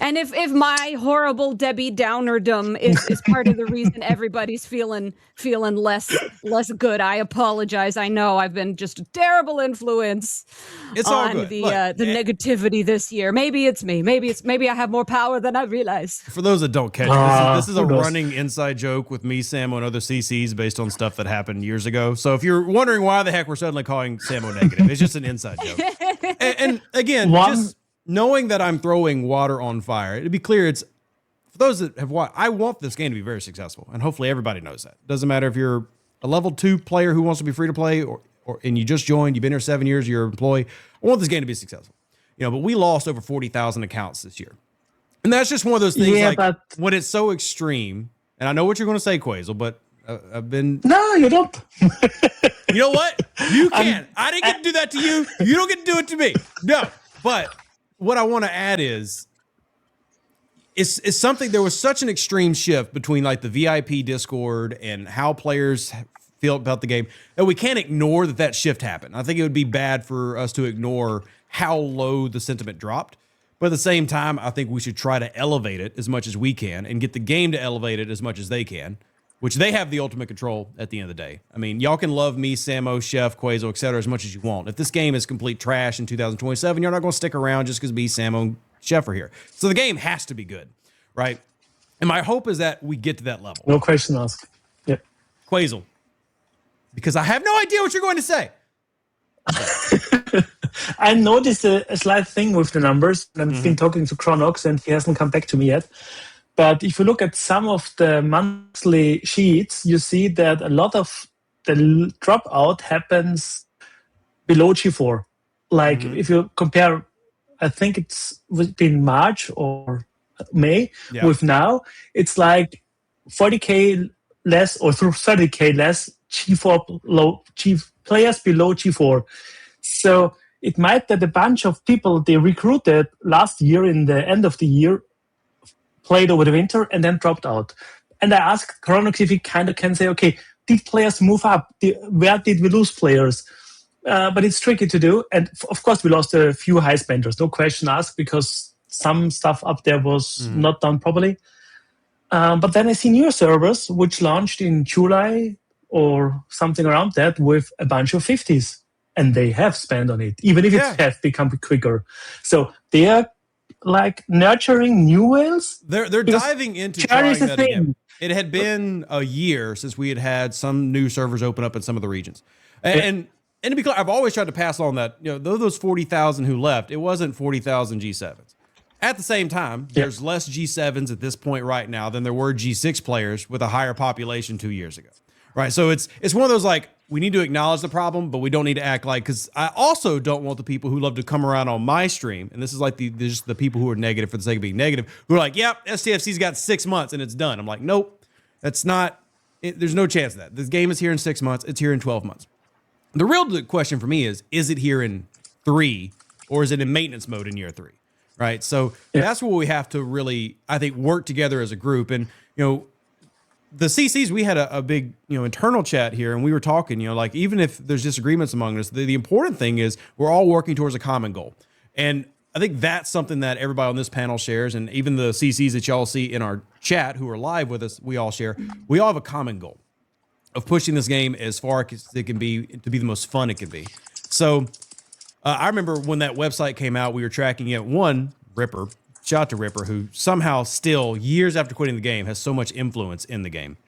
And if my horrible Debbie Downerdom is part of the reason everybody's feeling less good, I apologize. I know I've been just a terrible influence on the negativity this year. Maybe it's me. Maybe I have more power than I realize. For those that don't catch it, this is a running inside joke with me, Samo, and other CCs based on stuff that happened years ago. So if you're wondering why the heck we're suddenly calling Samo negative, it's just an inside joke. and again, just knowing that I'm throwing water on fire, to be clear, it's for those that have watched, I want this game to be very successful, and hopefully everybody knows that. Doesn't matter if you're a level 2 player who wants to be free to play, or and you just joined, you've been here 7 years, you're an employee. I want this game to be successful. But we lost over 40,000 accounts this year, and that's just one of those things. But when it's so extreme, and I know what you're going to say, Quasel, but I've been. No, you don't. You know what? You can. I didn't get to do that to you. You don't get to do it to me. No, but. What I want to add is something, there was such an extreme shift between like the VIP Discord and how players feel about the game that we can't ignore that shift happened. I think it would be bad for us to ignore how low the sentiment dropped. But at the same time, I think we should try to elevate it as much as we can and get the game to elevate it as much as they can, which they have the ultimate control at the end of the day. I mean, y'all can love me, Samo, Chef, Quasel, etc. as much as you want. If this game is complete trash in 2027, you're not going to stick around just because me, Samo, and Chef are here. So the game has to be good, right? And my hope is that we get to that level. No question asked. Yeah. Quasel, because I have no idea what you're going to say. I noticed a slight thing with the numbers. I've been talking to Chronox and he hasn't come back to me yet. But if you look at some of the monthly sheets, you see that a lot of the dropout happens below G4. Like if you compare, I think it's been March or May with now, it's like 40K less or through 30K less G4 players below G4. So it might that a bunch of people they recruited last year in the end of the year played over the winter and then dropped out. And I asked Chronox if he kind of can say, okay, did players move up? Where did we lose players? but it's tricky to do. And of course, we lost a few high spenders, no question asked, because some stuff up there was not done properly. But then I see newer servers which launched in July or something around that with a bunch of 50s, and they have spent on it, even if it has become quicker. So they are like nurturing new whales. They're diving into trying that again. It had been a year since we had some new servers open up in some of the regions, and to be clear, I've always tried to pass on that, though those 40,000 who left, it wasn't 40,000 G7s. At the same time, there's less G7s at this point right now than there were G6 players with a higher population 2 years ago. Right. So it's one of those, like, we need to acknowledge the problem, but we don't need to act like, because I also don't want the people who love to come around on my stream, and this is like just the people who are negative for the sake of being negative, who are like, yep, STFC's got 6 months and it's done. I'm like, nope, that's not, there's no chance of that. This game is here in 6 months. It's here in 12 months. The real question for me is it here in 3, or is it in maintenance mode in year 3? Right. So that's where we have to really, I think, work together as a group. And, the CCs, we had a big, internal chat here, and we were talking, like, even if there's disagreements among us, the important thing is we're all working towards a common goal. And I think that's something that everybody on this panel shares. And even the CCs that y'all see in our chat who are live with us, we all share. We all have a common goal of pushing this game as far as it can be to be the most fun it can be. So I remember when that website came out, we were tracking it. Ripper, shout out to Ripper, who somehow still, years after quitting the game, has so much influence in the game,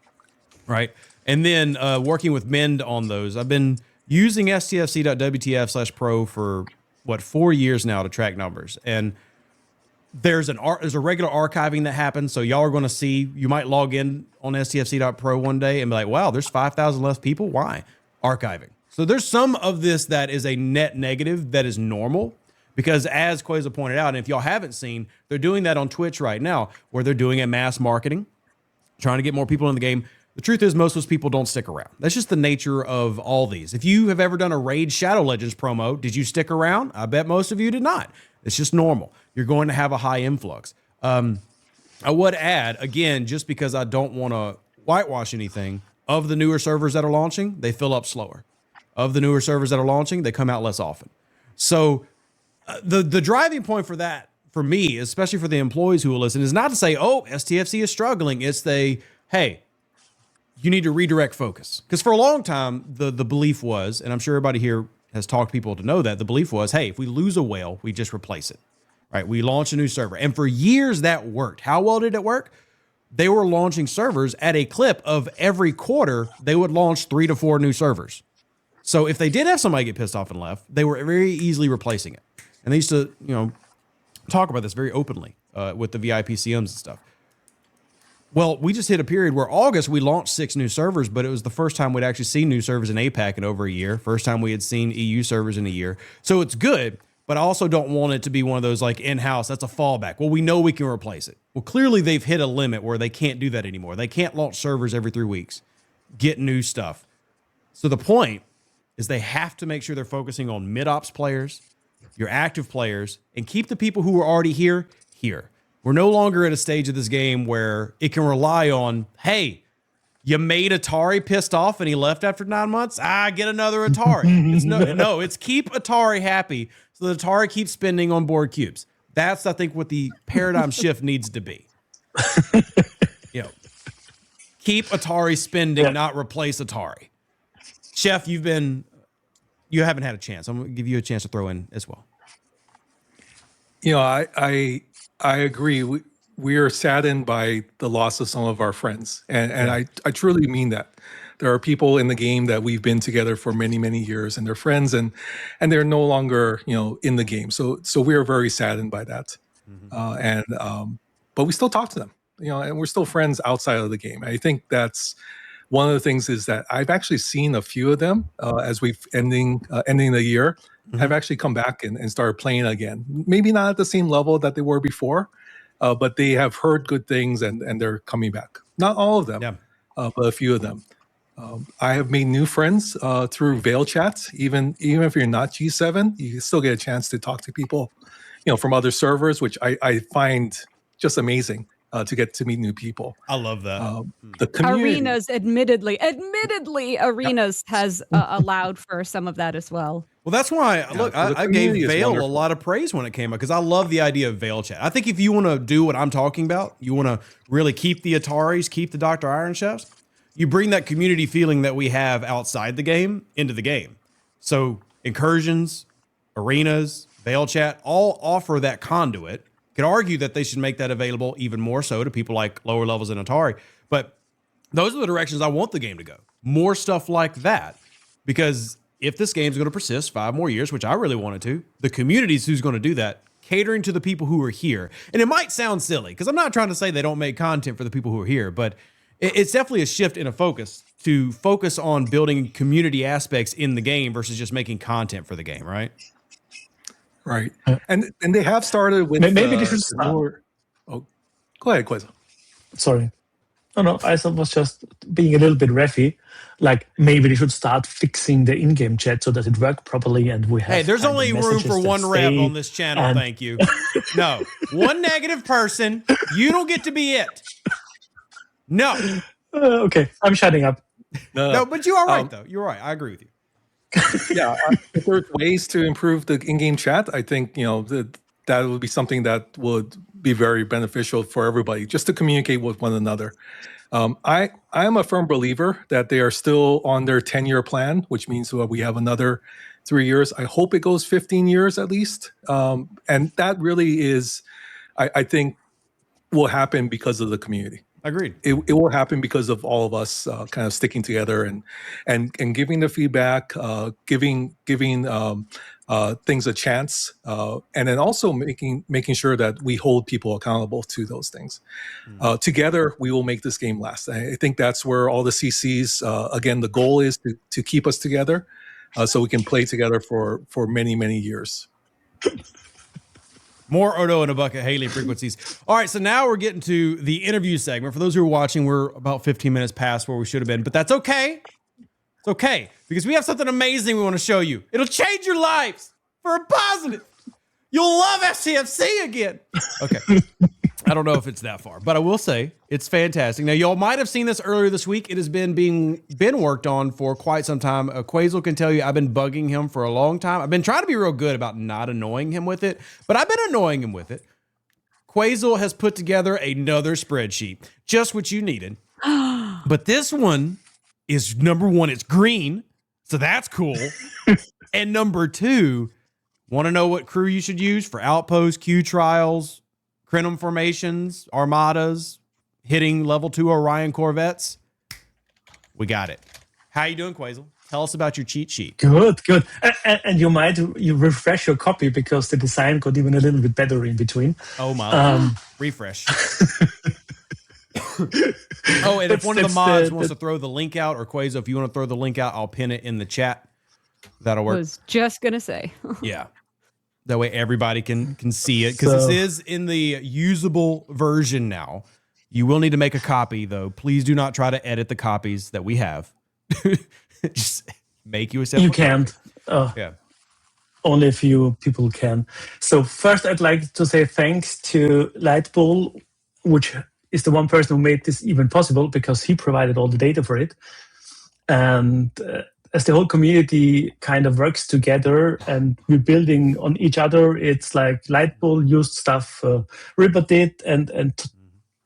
right? And then working with Mend on those. I've been using stfc.wtf/pro for, 4 years now to track numbers. And there's a regular archiving that happens. So y'all are going to see, you might log in on stfc.pro one day and be like, wow, there's 5,000 less people. Why? Archiving. So there's some of this that is a net negative that is normal. Because as Quasel pointed out, and if y'all haven't seen, they're doing that on Twitch right now, where they're doing a mass marketing, trying to get more people in the game. The truth is, most of those people don't stick around. That's just the nature of all these. If you have ever done a Raid Shadow Legends promo, did you stick around? I bet most of you did not. It's just normal. You're going to have a high influx. I would add, again, just because I don't want to whitewash anything, of the newer servers that are launching, they fill up slower. Of the newer servers that are launching, they come out less often. So the driving point for that, for me, especially for the employees who will listen, is not to say, oh, STFC is struggling. It's hey, you need to redirect focus. Because for a long time, the belief was, and I'm sure everybody here has talked to people to know that, the belief was, hey, if we lose a whale, we just replace it. Right? We launch a new server. And for years that worked. How well did it work? They were launching servers at a clip of every quarter, they would launch 3 to 4 new servers. So if they did have somebody get pissed off and left, they were very easily replacing it. And they used to, talk about this very openly with the VIP CMs and stuff. Well, we just hit a period where August we launched 6 new servers, but it was the first time we'd actually seen new servers in APAC in over a year. First time we had seen EU servers in a year. So it's good, but I also don't want it to be one of those like in-house, that's a fallback. Well, we know we can replace it. Well, clearly they've hit a limit where they can't do that anymore. They can't launch servers every 3 weeks, get new stuff. So the point is they have to make sure they're focusing on mid-ops players, your active players, and keep the people who are already here. We're no longer at a stage of this game where it can rely on, hey, you made Etari pissed off and he left after 9 months. Get another Atari. It's keep Atari happy so that Atari keeps spending on board cubes. That's, I think, what the paradigm shift needs to be. Keep Atari spending, not replace Atari. Chef, you haven't had a chance. I'm going to give you a chance to throw in as well. I agree. We are saddened by the loss of some of our friends. And I truly mean that. There are people in the game that we've been together for many, many years, and they're friends, and they're no longer, in the game. So we are very saddened by that. But we still talk to them, and we're still friends outside of the game. I think that's one of the things is that I've actually seen a few of them as we've ending the year, have actually come back and started playing again. Maybe not at the same level that they were before, but they have heard good things and they're coming back. Not all of them, but a few of them. I have made new friends through Veil chats. Even if you're not G7, you still get a chance to talk to people, from other servers, which I find just amazing. to get to meet new people. I love that. The community. Arenas, admittedly, Arenas has allowed for some of that as well. Well, that's why, look, so the I gave community is Vale a wonderful. lot of praise when it came up because I love the idea of Vale chat. I think if you want to do what I'm talking about, you want to really keep the Ataris, keep the Dr. Iron Chefs, you bring that community feeling that we have outside the game into the game. So incursions, arenas, Vale chat all offer that conduit. Could argue that they should make that available even more so to people like lower levels in Atari. But those are the directions I want the game to go. More stuff like that. Because if this game's going to persist 5 more years, which I really wanted to, the community's who's going to do that, catering to the people who are here. And it might sound silly, because I'm not trying to say they don't make content for the people who are here, but it's definitely a shift in a focus to focus on building community aspects in the game versus just making content for the game, right? Right. And they have started with Maybe they should start. Oh, go ahead, Quasel. Sorry. No, I was just being a little bit reffy. Like, maybe they should start fixing the in-game chat so that it works properly and we have... Hey, there's only room for one rev on this channel, and- thank you. No, one negative person, you don't get to be it. No. Okay, I'm shutting up. No, but you are right, though. You're right. I agree with you. Yeah, if there's ways to improve the in-game chat, I think that would be something that would be very beneficial for everybody, just to communicate with one another. I am a firm believer that they are still on their 10-year plan, which means we have another 3 years. I hope it goes 15 years at least, and that really is, I think, will happen because of the community. Agreed. It will happen because of all of us kind of sticking together and giving the feedback, giving things a chance, and then also making sure that we hold people accountable to those things. Together, we will make this game last. I think that's where all the CCs. Again, the goal is to keep us together, so we can play together for many, many years. More Odo in a bucket, Haley frequencies. All right, so now we're getting to the interview segment. For those who are watching, we're about 15 minutes past where we should have been, but that's okay. It's okay, because we have something amazing we want to show you. It'll change your lives for a positive. You'll love STFC again. Okay. I don't know if it's that far, but I will say it's fantastic. Now, y'all might have seen this earlier this week. It has been worked on for quite some time. Quasel can tell you I've been bugging him for a long time. I've been trying to be real good about not annoying him with it, but I've been annoying him with it. Quasel has put together another spreadsheet, just what you needed. But this one is, number one, it's green, so that's cool. And number two, want to know what crew you should use for Outpost, Q trials, Crenum formations, armadas, hitting level 2 Orion Corvettes? We got it. How you doing, Quasel? Tell us about your cheat sheet. Good. And you refresh your copy because the design got even a little bit better in between. Oh my! Refresh. Oh, and if one of the mods wants to throw the link out, or Quasel, if you want to throw the link out, I'll pin it in the chat. That'll work. I was just gonna say. Yeah. That way everybody can see it, because this is in the usable version now. You will need to make a copy, though. Please do not try to edit the copies that we have. Just make you a separate. You can't. Yeah. Only a few people can. So first, I'd like to say thanks to Lightbull, which is the one person who made this even possible, because he provided all the data for it. And as the whole community kind of works together and we're building on each other, it's like Lightbull used stuff Ripper did and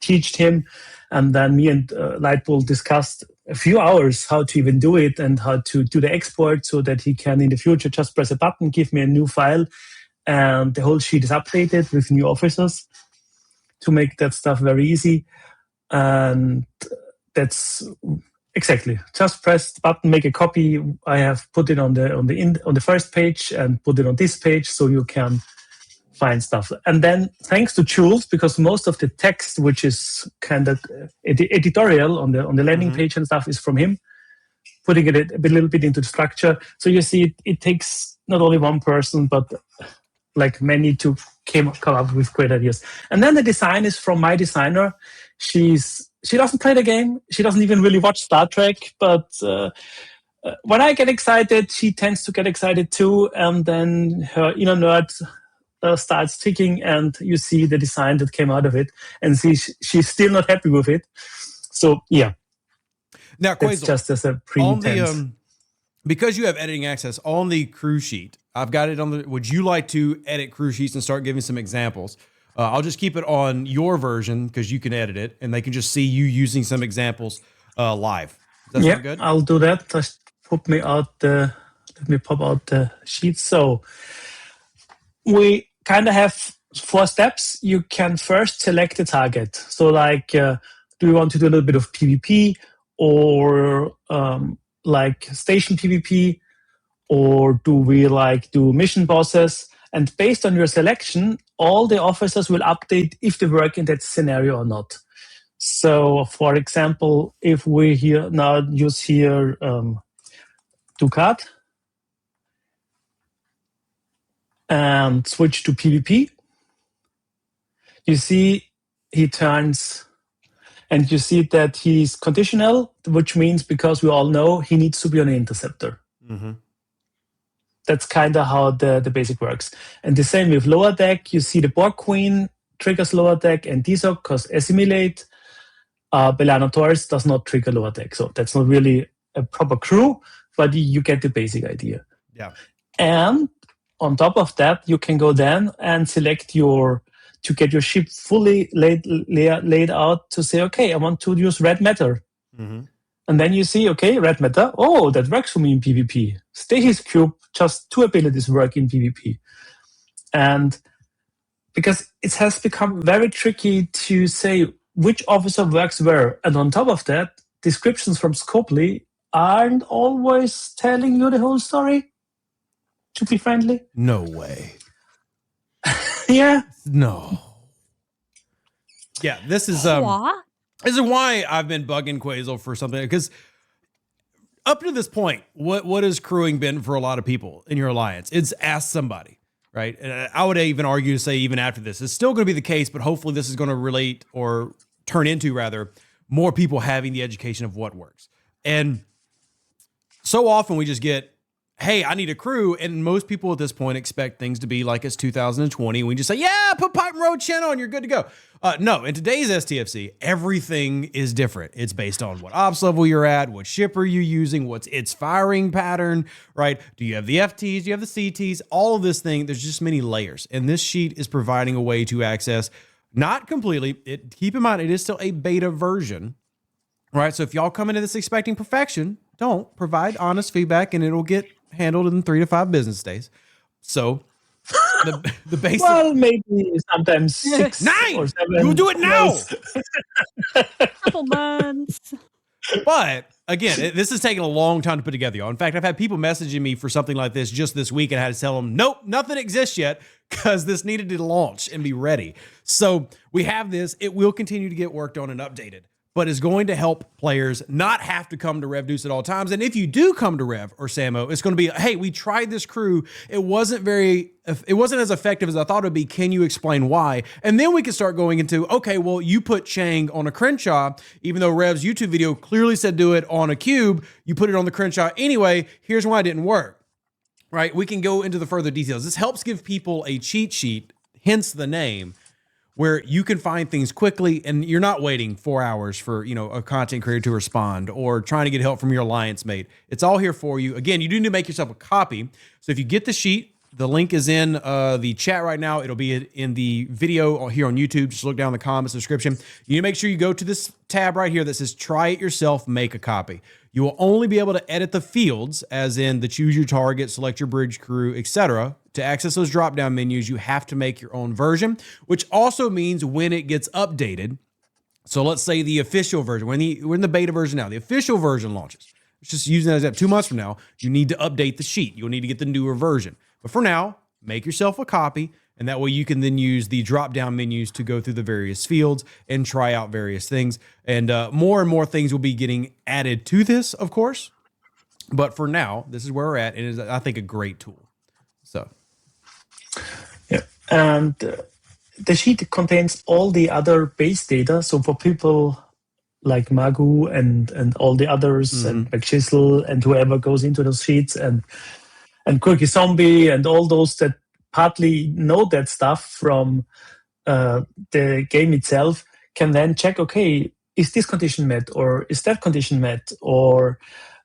taught him. And then me and Lightbull discussed a few hours how to even do it and how to do the export so that he can in the future just press a button, give me a new file, and the whole sheet is updated with new officers to make that stuff very easy. And that's exactly, just press the button, make a copy. I have put it on the first page and put it on this page so you can find stuff. And then thanks to Jules, because most of the text, which is kind of editorial on the landing page and stuff, is from him, putting it a little bit into the structure. So you see, it takes not only one person, but like many to come up with great ideas. And then the design is from my designer. She doesn't play the game. She doesn't even really watch Star Trek, but when I get excited, she tends to get excited too. And then her inner nerd starts ticking, and you see the design that came out of it, and she's still not happy with it. So yeah, Now, it's Quasel, just as a on pretense. the because you have editing access on the crew sheet, I've got it on the. Would you like to edit crew sheets and start giving some examples? I'll just keep it on your version because you can edit it, and they can just see you using some examples live. Does that sound good? I'll do that. Just let me pop out the sheet. So we kind of have 4 steps. You can first select the target. So like, do you want to do a little bit of PvP or like station PvP, or do we like do mission bosses? And based on your selection, all the officers will update if they work in that scenario or not. So, for example, if we here now use here Ducat and switch to PvP, you see he turns, and you see that he's conditional, which means because we all know he needs to be on an interceptor. Mm-hmm. That's kind of how the basic works. And the same with lower deck, you see the Borg Queen triggers lower deck and DSOC because assimilate. Belano Taurus does not trigger lower deck. So that's not really a proper crew, but you get the basic idea. Yeah. And on top of that, you can go then and select to get your ship fully laid out to say, okay, I want to use red matter. Mm-hmm. And then you see, okay, red matter. Oh, that works for me in PvP. Stasis Cube, just 2 abilities work in PvP. And because it has become very tricky to say which officer works where. And on top of that, descriptions from Scopely aren't always telling you the whole story, to be friendly. No way. Yeah. No. Yeah, this is why I've been bugging Quasel for something, because up to this point, what has crewing been for a lot of people in your alliance? It's ask somebody, right? And I would even argue to say even after this, it's still going to be the case, but hopefully this is going to relate or turn into rather more people having the education of what works. And so often we just get, hey, I need a crew. And most people at this point expect things to be like it's 2020. We just say, yeah, put Pipe and Road channel and you're good to go. No, in today's STFC, everything is different. It's based on what ops level you're at, what ship are you using, what's its firing pattern, right? Do you have the FTs? Do you have the CTs? All of this thing, there's just many layers. And this sheet is providing a way to access, not completely, keep in mind, it is still a beta version, right? So if y'all come into this expecting perfection, don't provide honest feedback and it'll get handled in 3 to 5 business days. So the basic, well, maybe sometimes 6, 9 or 7. You'll do it now. Couple months. But again, this is taking a long time to put together, y'all. In fact, I've had people messaging me for something like this just this week, and I had to tell them, nope, nothing exists yet because this needed to launch and be ready. So we have this. It will continue to get worked on and updated, but is going to help players not have to come to Rev Deuce at all times. And if you do come to Rev or Samo, it's going to be, hey, we tried this crew. It wasn't as effective as I thought it would be. Can you explain why? And then we can start going into, okay, well, you put Chang on a Crenshaw, even though Rev's YouTube video clearly said do it on a cube. You put it on the Crenshaw anyway. Here's why it didn't work, right? We can go into the further details. This helps give people a cheat sheet, hence the name, where you can find things quickly and you're not waiting 4 hours for, a content creator to respond or trying to get help from your alliance mate. It's all here for you. Again, you do need to make yourself a copy. So if you get the sheet, the link is in the chat right now. It'll be in the video here on YouTube. Just look down in the comments description. You need to make sure you go to this tab right here that says try it yourself, make a copy. You will only be able to edit the fields, as in the choose your target, select your bridge crew, etc. To access those drop-down menus, you have to make your own version, which also means when it gets updated. So let's say the official version, we're in the beta version now, the official version launches. It's just using that as 2 months from now. You need to update the sheet. You'll need to get the newer version. But for now, make yourself a copy, and that way you can then use the drop-down menus to go through the various fields and try out various things. And more things will be getting added to this, of course. But for now, this is where we're at. It is, I think, a great tool. So, yeah, and the sheet contains all the other base data. So for people like Magu and all the others, and McChisel and whoever goes into those sheets, and Quirky Zombie and all those that partly know that stuff from the game itself can then check, okay, is this condition met or is that condition met? Or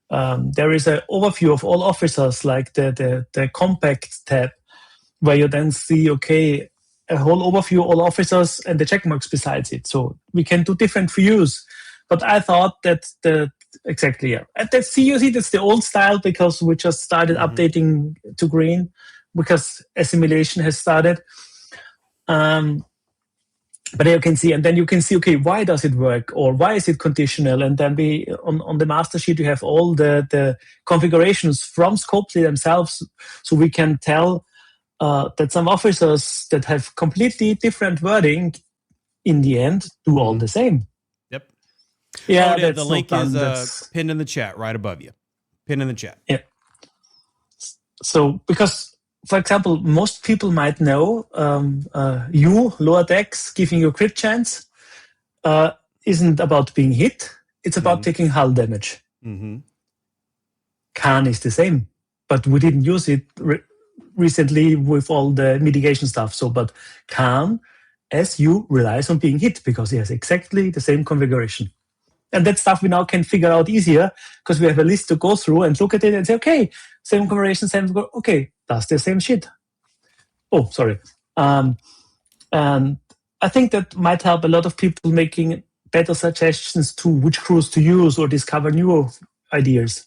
there is an overview of all officers, like the compact tab, where you then see, okay, a whole overview, all officers and the check marks besides it. So we can do different views. But I thought that exactly, yeah. And that's CUC, that's the old style, because we just started updating to green because assimilation has started. But you can see, and then you can see, okay, why does it work, or why is it conditional? And then we on the master sheet you have all the configurations from Scopely themselves, so we can tell that some officers that have completely different wording in the end do all the same. Yep. Yeah, that's the link is pinned in the chat right above you. Pinned in the chat. Yeah. So because, for example, most people might know lower decks giving you a crit chance isn't about being hit. It's about taking hull damage. Khan is the same, but we didn't use it recently with all the mitigation stuff. So, but Khan, SU, relies on being hit because he has exactly the same configuration. And that stuff we now can figure out easier because we have a list to go through and look at it and say, okay, same configuration, okay, that's the same shit. Oh, sorry. And I think that might help a lot of people making better suggestions to which crews to use or discover new ideas.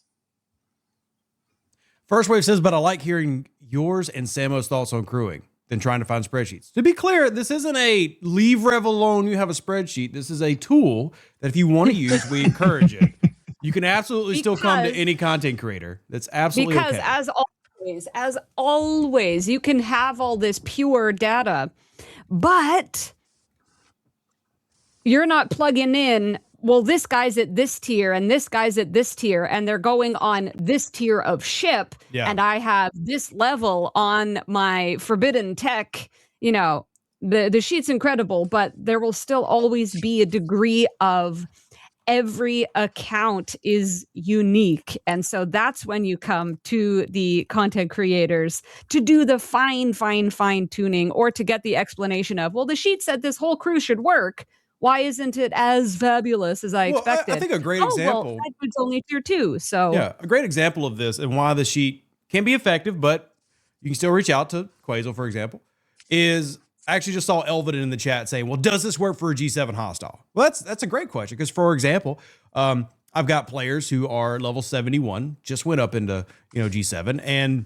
First Wave says, but I like hearing yours and Samo's thoughts on crewing than trying to find spreadsheets. To be clear, this isn't a leave Rev alone, you have a spreadsheet. This is a tool that if you want to use, we encourage it. You can absolutely still come to any content creator. That's absolutely okay. Because as always, you can have all this pure data, but you're not plugging in, well, this guy's at this tier and this guy's at this tier, and they're going on this tier of ship, and I have this level on my forbidden tech. You know, the sheet's incredible, but there will still always be a degree of every account is unique. And so that's when you come to the content creators to do the fine tuning, or to get the explanation of, well, the sheet said this whole crew should work. Why isn't it as fabulous as I expected? I think a great example. Well, it's only tier 2. So yeah, a great example of this and why the sheet can be effective, but you can still reach out to Quasel, for example, is I actually just saw Elvin in the chat saying, well, does this work for a G7 hostile? Well, that's a great question, because for example, I've got players who are level 71, just went up into G7, and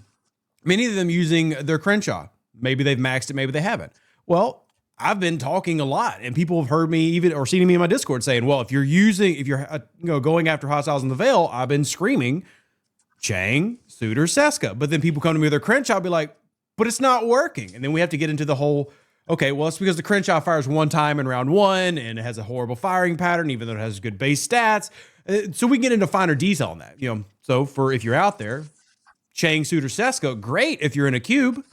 many of them using their Crenshaw. Maybe they've maxed it, maybe they haven't. Well, I've been talking a lot, and people have heard me or seen me in my Discord saying, well, if you're going after hostiles in the Veil, I've been screaming Chang, Suitor, Seska. But then people come to me with their Crenshaw, I'll be like, but it's not working. And then we have to get into the whole, okay, well, it's because the Crenshaw fires one time in round 1 and it has a horrible firing pattern, even though it has good base stats. So we get into finer detail on that. So if you're out there, Chang, Suitor, Seska, great if you're in a cube.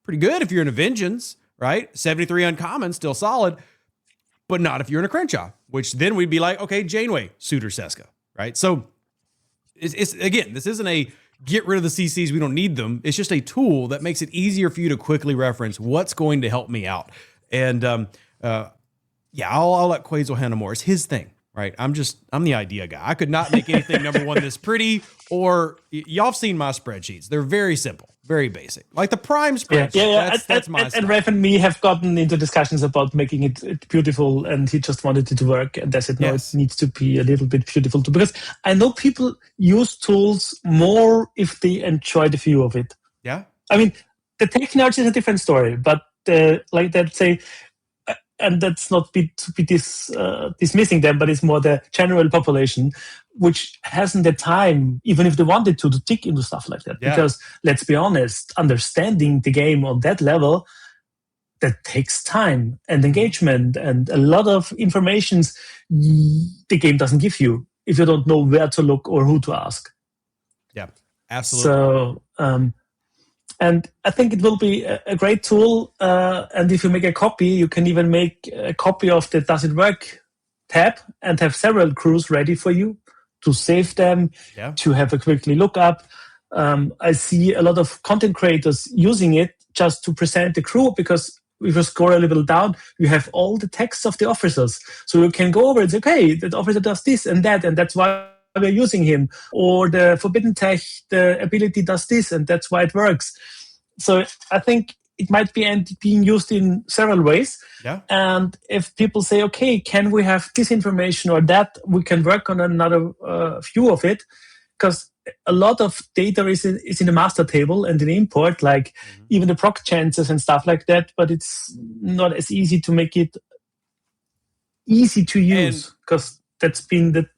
Pretty good if you're in a Vengeance. Right? 73 uncommon, still solid, but not if you're in a Crenshaw, which then we'd be like, okay, Janeway, Suitor, Seska, right? So it's again, this isn't a get rid of the CCs, we don't need them. It's just a tool that makes it easier for you to quickly reference what's going to help me out. And I'll let Quasel handle more. It's his thing, right? I'm the idea guy. I could not make anything number one this pretty, or y'all have seen my spreadsheets. They're very simple. Very basic, like the Prime spreadsheet. Yeah. That's my style. And Rev and me have gotten into discussions about making it beautiful, and he just wanted it to work. And I said, no, it needs to be a little bit beautiful too, because I know people use tools more if they enjoy the view of it. Yeah, I mean, the tech nerds is a different story, but like that, say, and that's not to be dismissing them, but it's more the general population, which hasn't the time, even if they wanted to dig into stuff like that. Yeah. Because let's be honest, understanding the game on that level, that takes time and engagement and a lot of information the game doesn't give you if you don't know where to look or who to ask. Yeah, absolutely. So, and I think it will be a great tool. And if you make a copy, you can even make a copy of the Does It Work tab and have several crews ready for you to save them, to have a quickly look up. I see a lot of content creators using it just to present the crew, because if you scroll a little down, you have all the texts of the officers. So you can go over and say, okay, that officer does this and that's why we're using him. Or the forbidden tech, the ability does this, and that's why it works. So I think it might be being used in several ways. Yeah. And if people say, okay, can we have this information or that, we can work on another view of it. Because a lot of data is in the master table and in import, like even the proc chances and stuff like that, but it's not as easy to make it easy to use, because that's been the...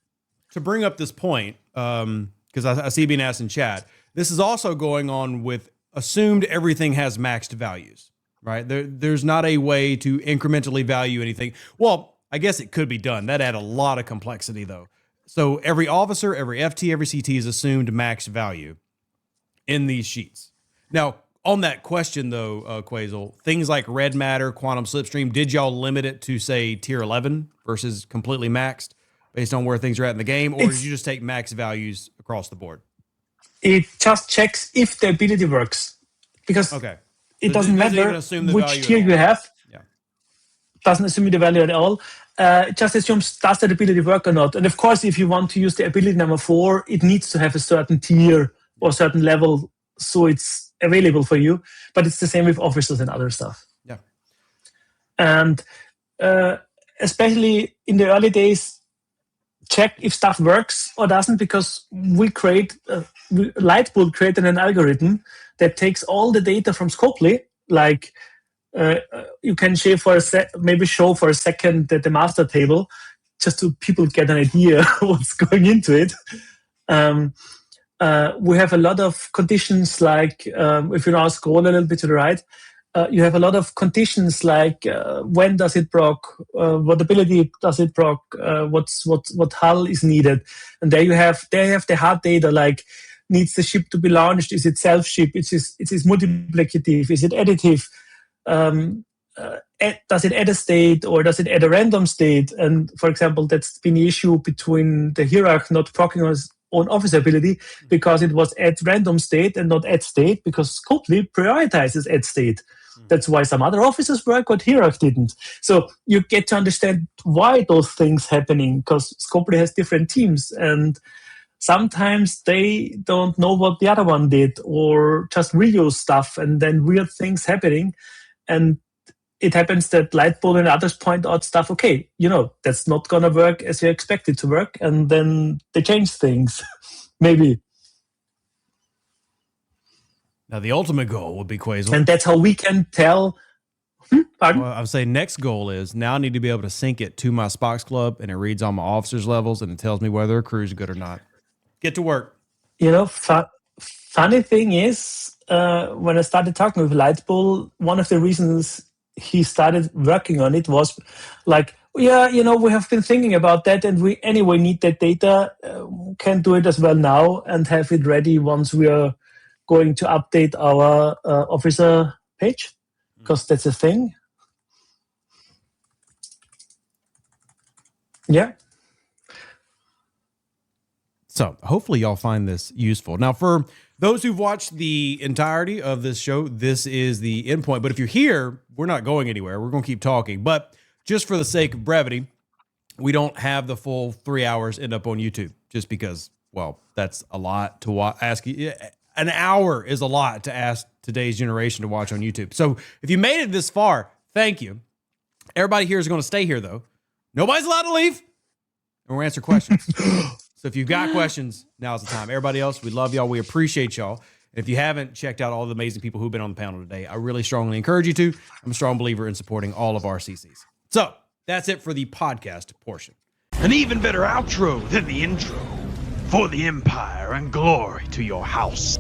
To bring up this point, because I see being asked in chat, this is also going on with assumed everything has maxed values, right? There's not a way to incrementally value anything. Well, I guess it could be done. That add a lot of complexity, though. So every officer, every FT, every CT is assumed max value in these sheets. Now, on that question, though, Quasel, things like red matter, quantum slipstream, did y'all limit it to, say, tier 11 versus completely maxed based on where things are at in the game? Or did you just take max values across the board? It just checks if the ability works. Because it doesn't matter which tier you have. Yeah. Doesn't assume the value at all. It just assumes, does that ability work or not? And of course, if you want to use the ability number 4, it needs to have a certain tier or certain level, so it's available for you. But it's the same with officers and other stuff. Yeah. And especially in the early days, check if stuff works or doesn't, because Lightpool created an algorithm that takes all the data from Scopely, like you can show for a second the master table, just so people get an idea what's going into it. We have a lot of conditions, like if you now scroll a little bit to the right, you have a lot of conditions like when does it proc, what ability does it proc, what hull is needed, and there you have the hard data, like needs the ship to be launched, is it self ship, is it multiplicative, is it additive, does it add a state or does it add a random state? And for example, that's been the issue between the hierarch not proccing on his own officer ability, because it was add random state and not add state, because Scopely prioritizes add state. That's why some other officers work, but hierarch didn't. So you get to understand why those things happening, because Scopely has different teams, and sometimes they don't know what the other one did, or just reuse stuff, and then weird things happening. And it happens that Lightpool and others point out stuff, okay, that's not going to work as you expect it to work, and then they change things, maybe. Now, the ultimate goal would be Quasel. And that's how we can tell. Pardon? Well, I would say next goal is now I need to be able to sync it to my Spox Club, and it reads all my officers' levels, and it tells me whether a crew's good or not. Get to work. Funny thing is, when I started talking with Lightpool, one of the reasons he started working on it was like, we have been thinking about that, and we anyway need that data, can do it as well now and have it ready once we are going to update our officer page, because that's a thing. Yeah. So hopefully y'all find this useful. Now, for those who've watched the entirety of this show, this is the endpoint. But if you're here, we're not going anywhere. We're going to keep talking. But just for the sake of brevity, we don't have the full 3 hours end up on YouTube, just because, well, that's a lot to ask. An hour is a lot to ask today's generation to watch on YouTube. So if you made it this far, thank you. Everybody here is going to stay here, though. Nobody's allowed to leave. And we'll answer questions. So if you've got questions, now's the time. Everybody else, we love y'all. We appreciate y'all. And if you haven't checked out all the amazing people who've been on the panel today, I really strongly encourage you to. I'm a strong believer in supporting all of our CCs. So that's it for the podcast portion. An even better outro than the intro. For the Empire and glory to your house.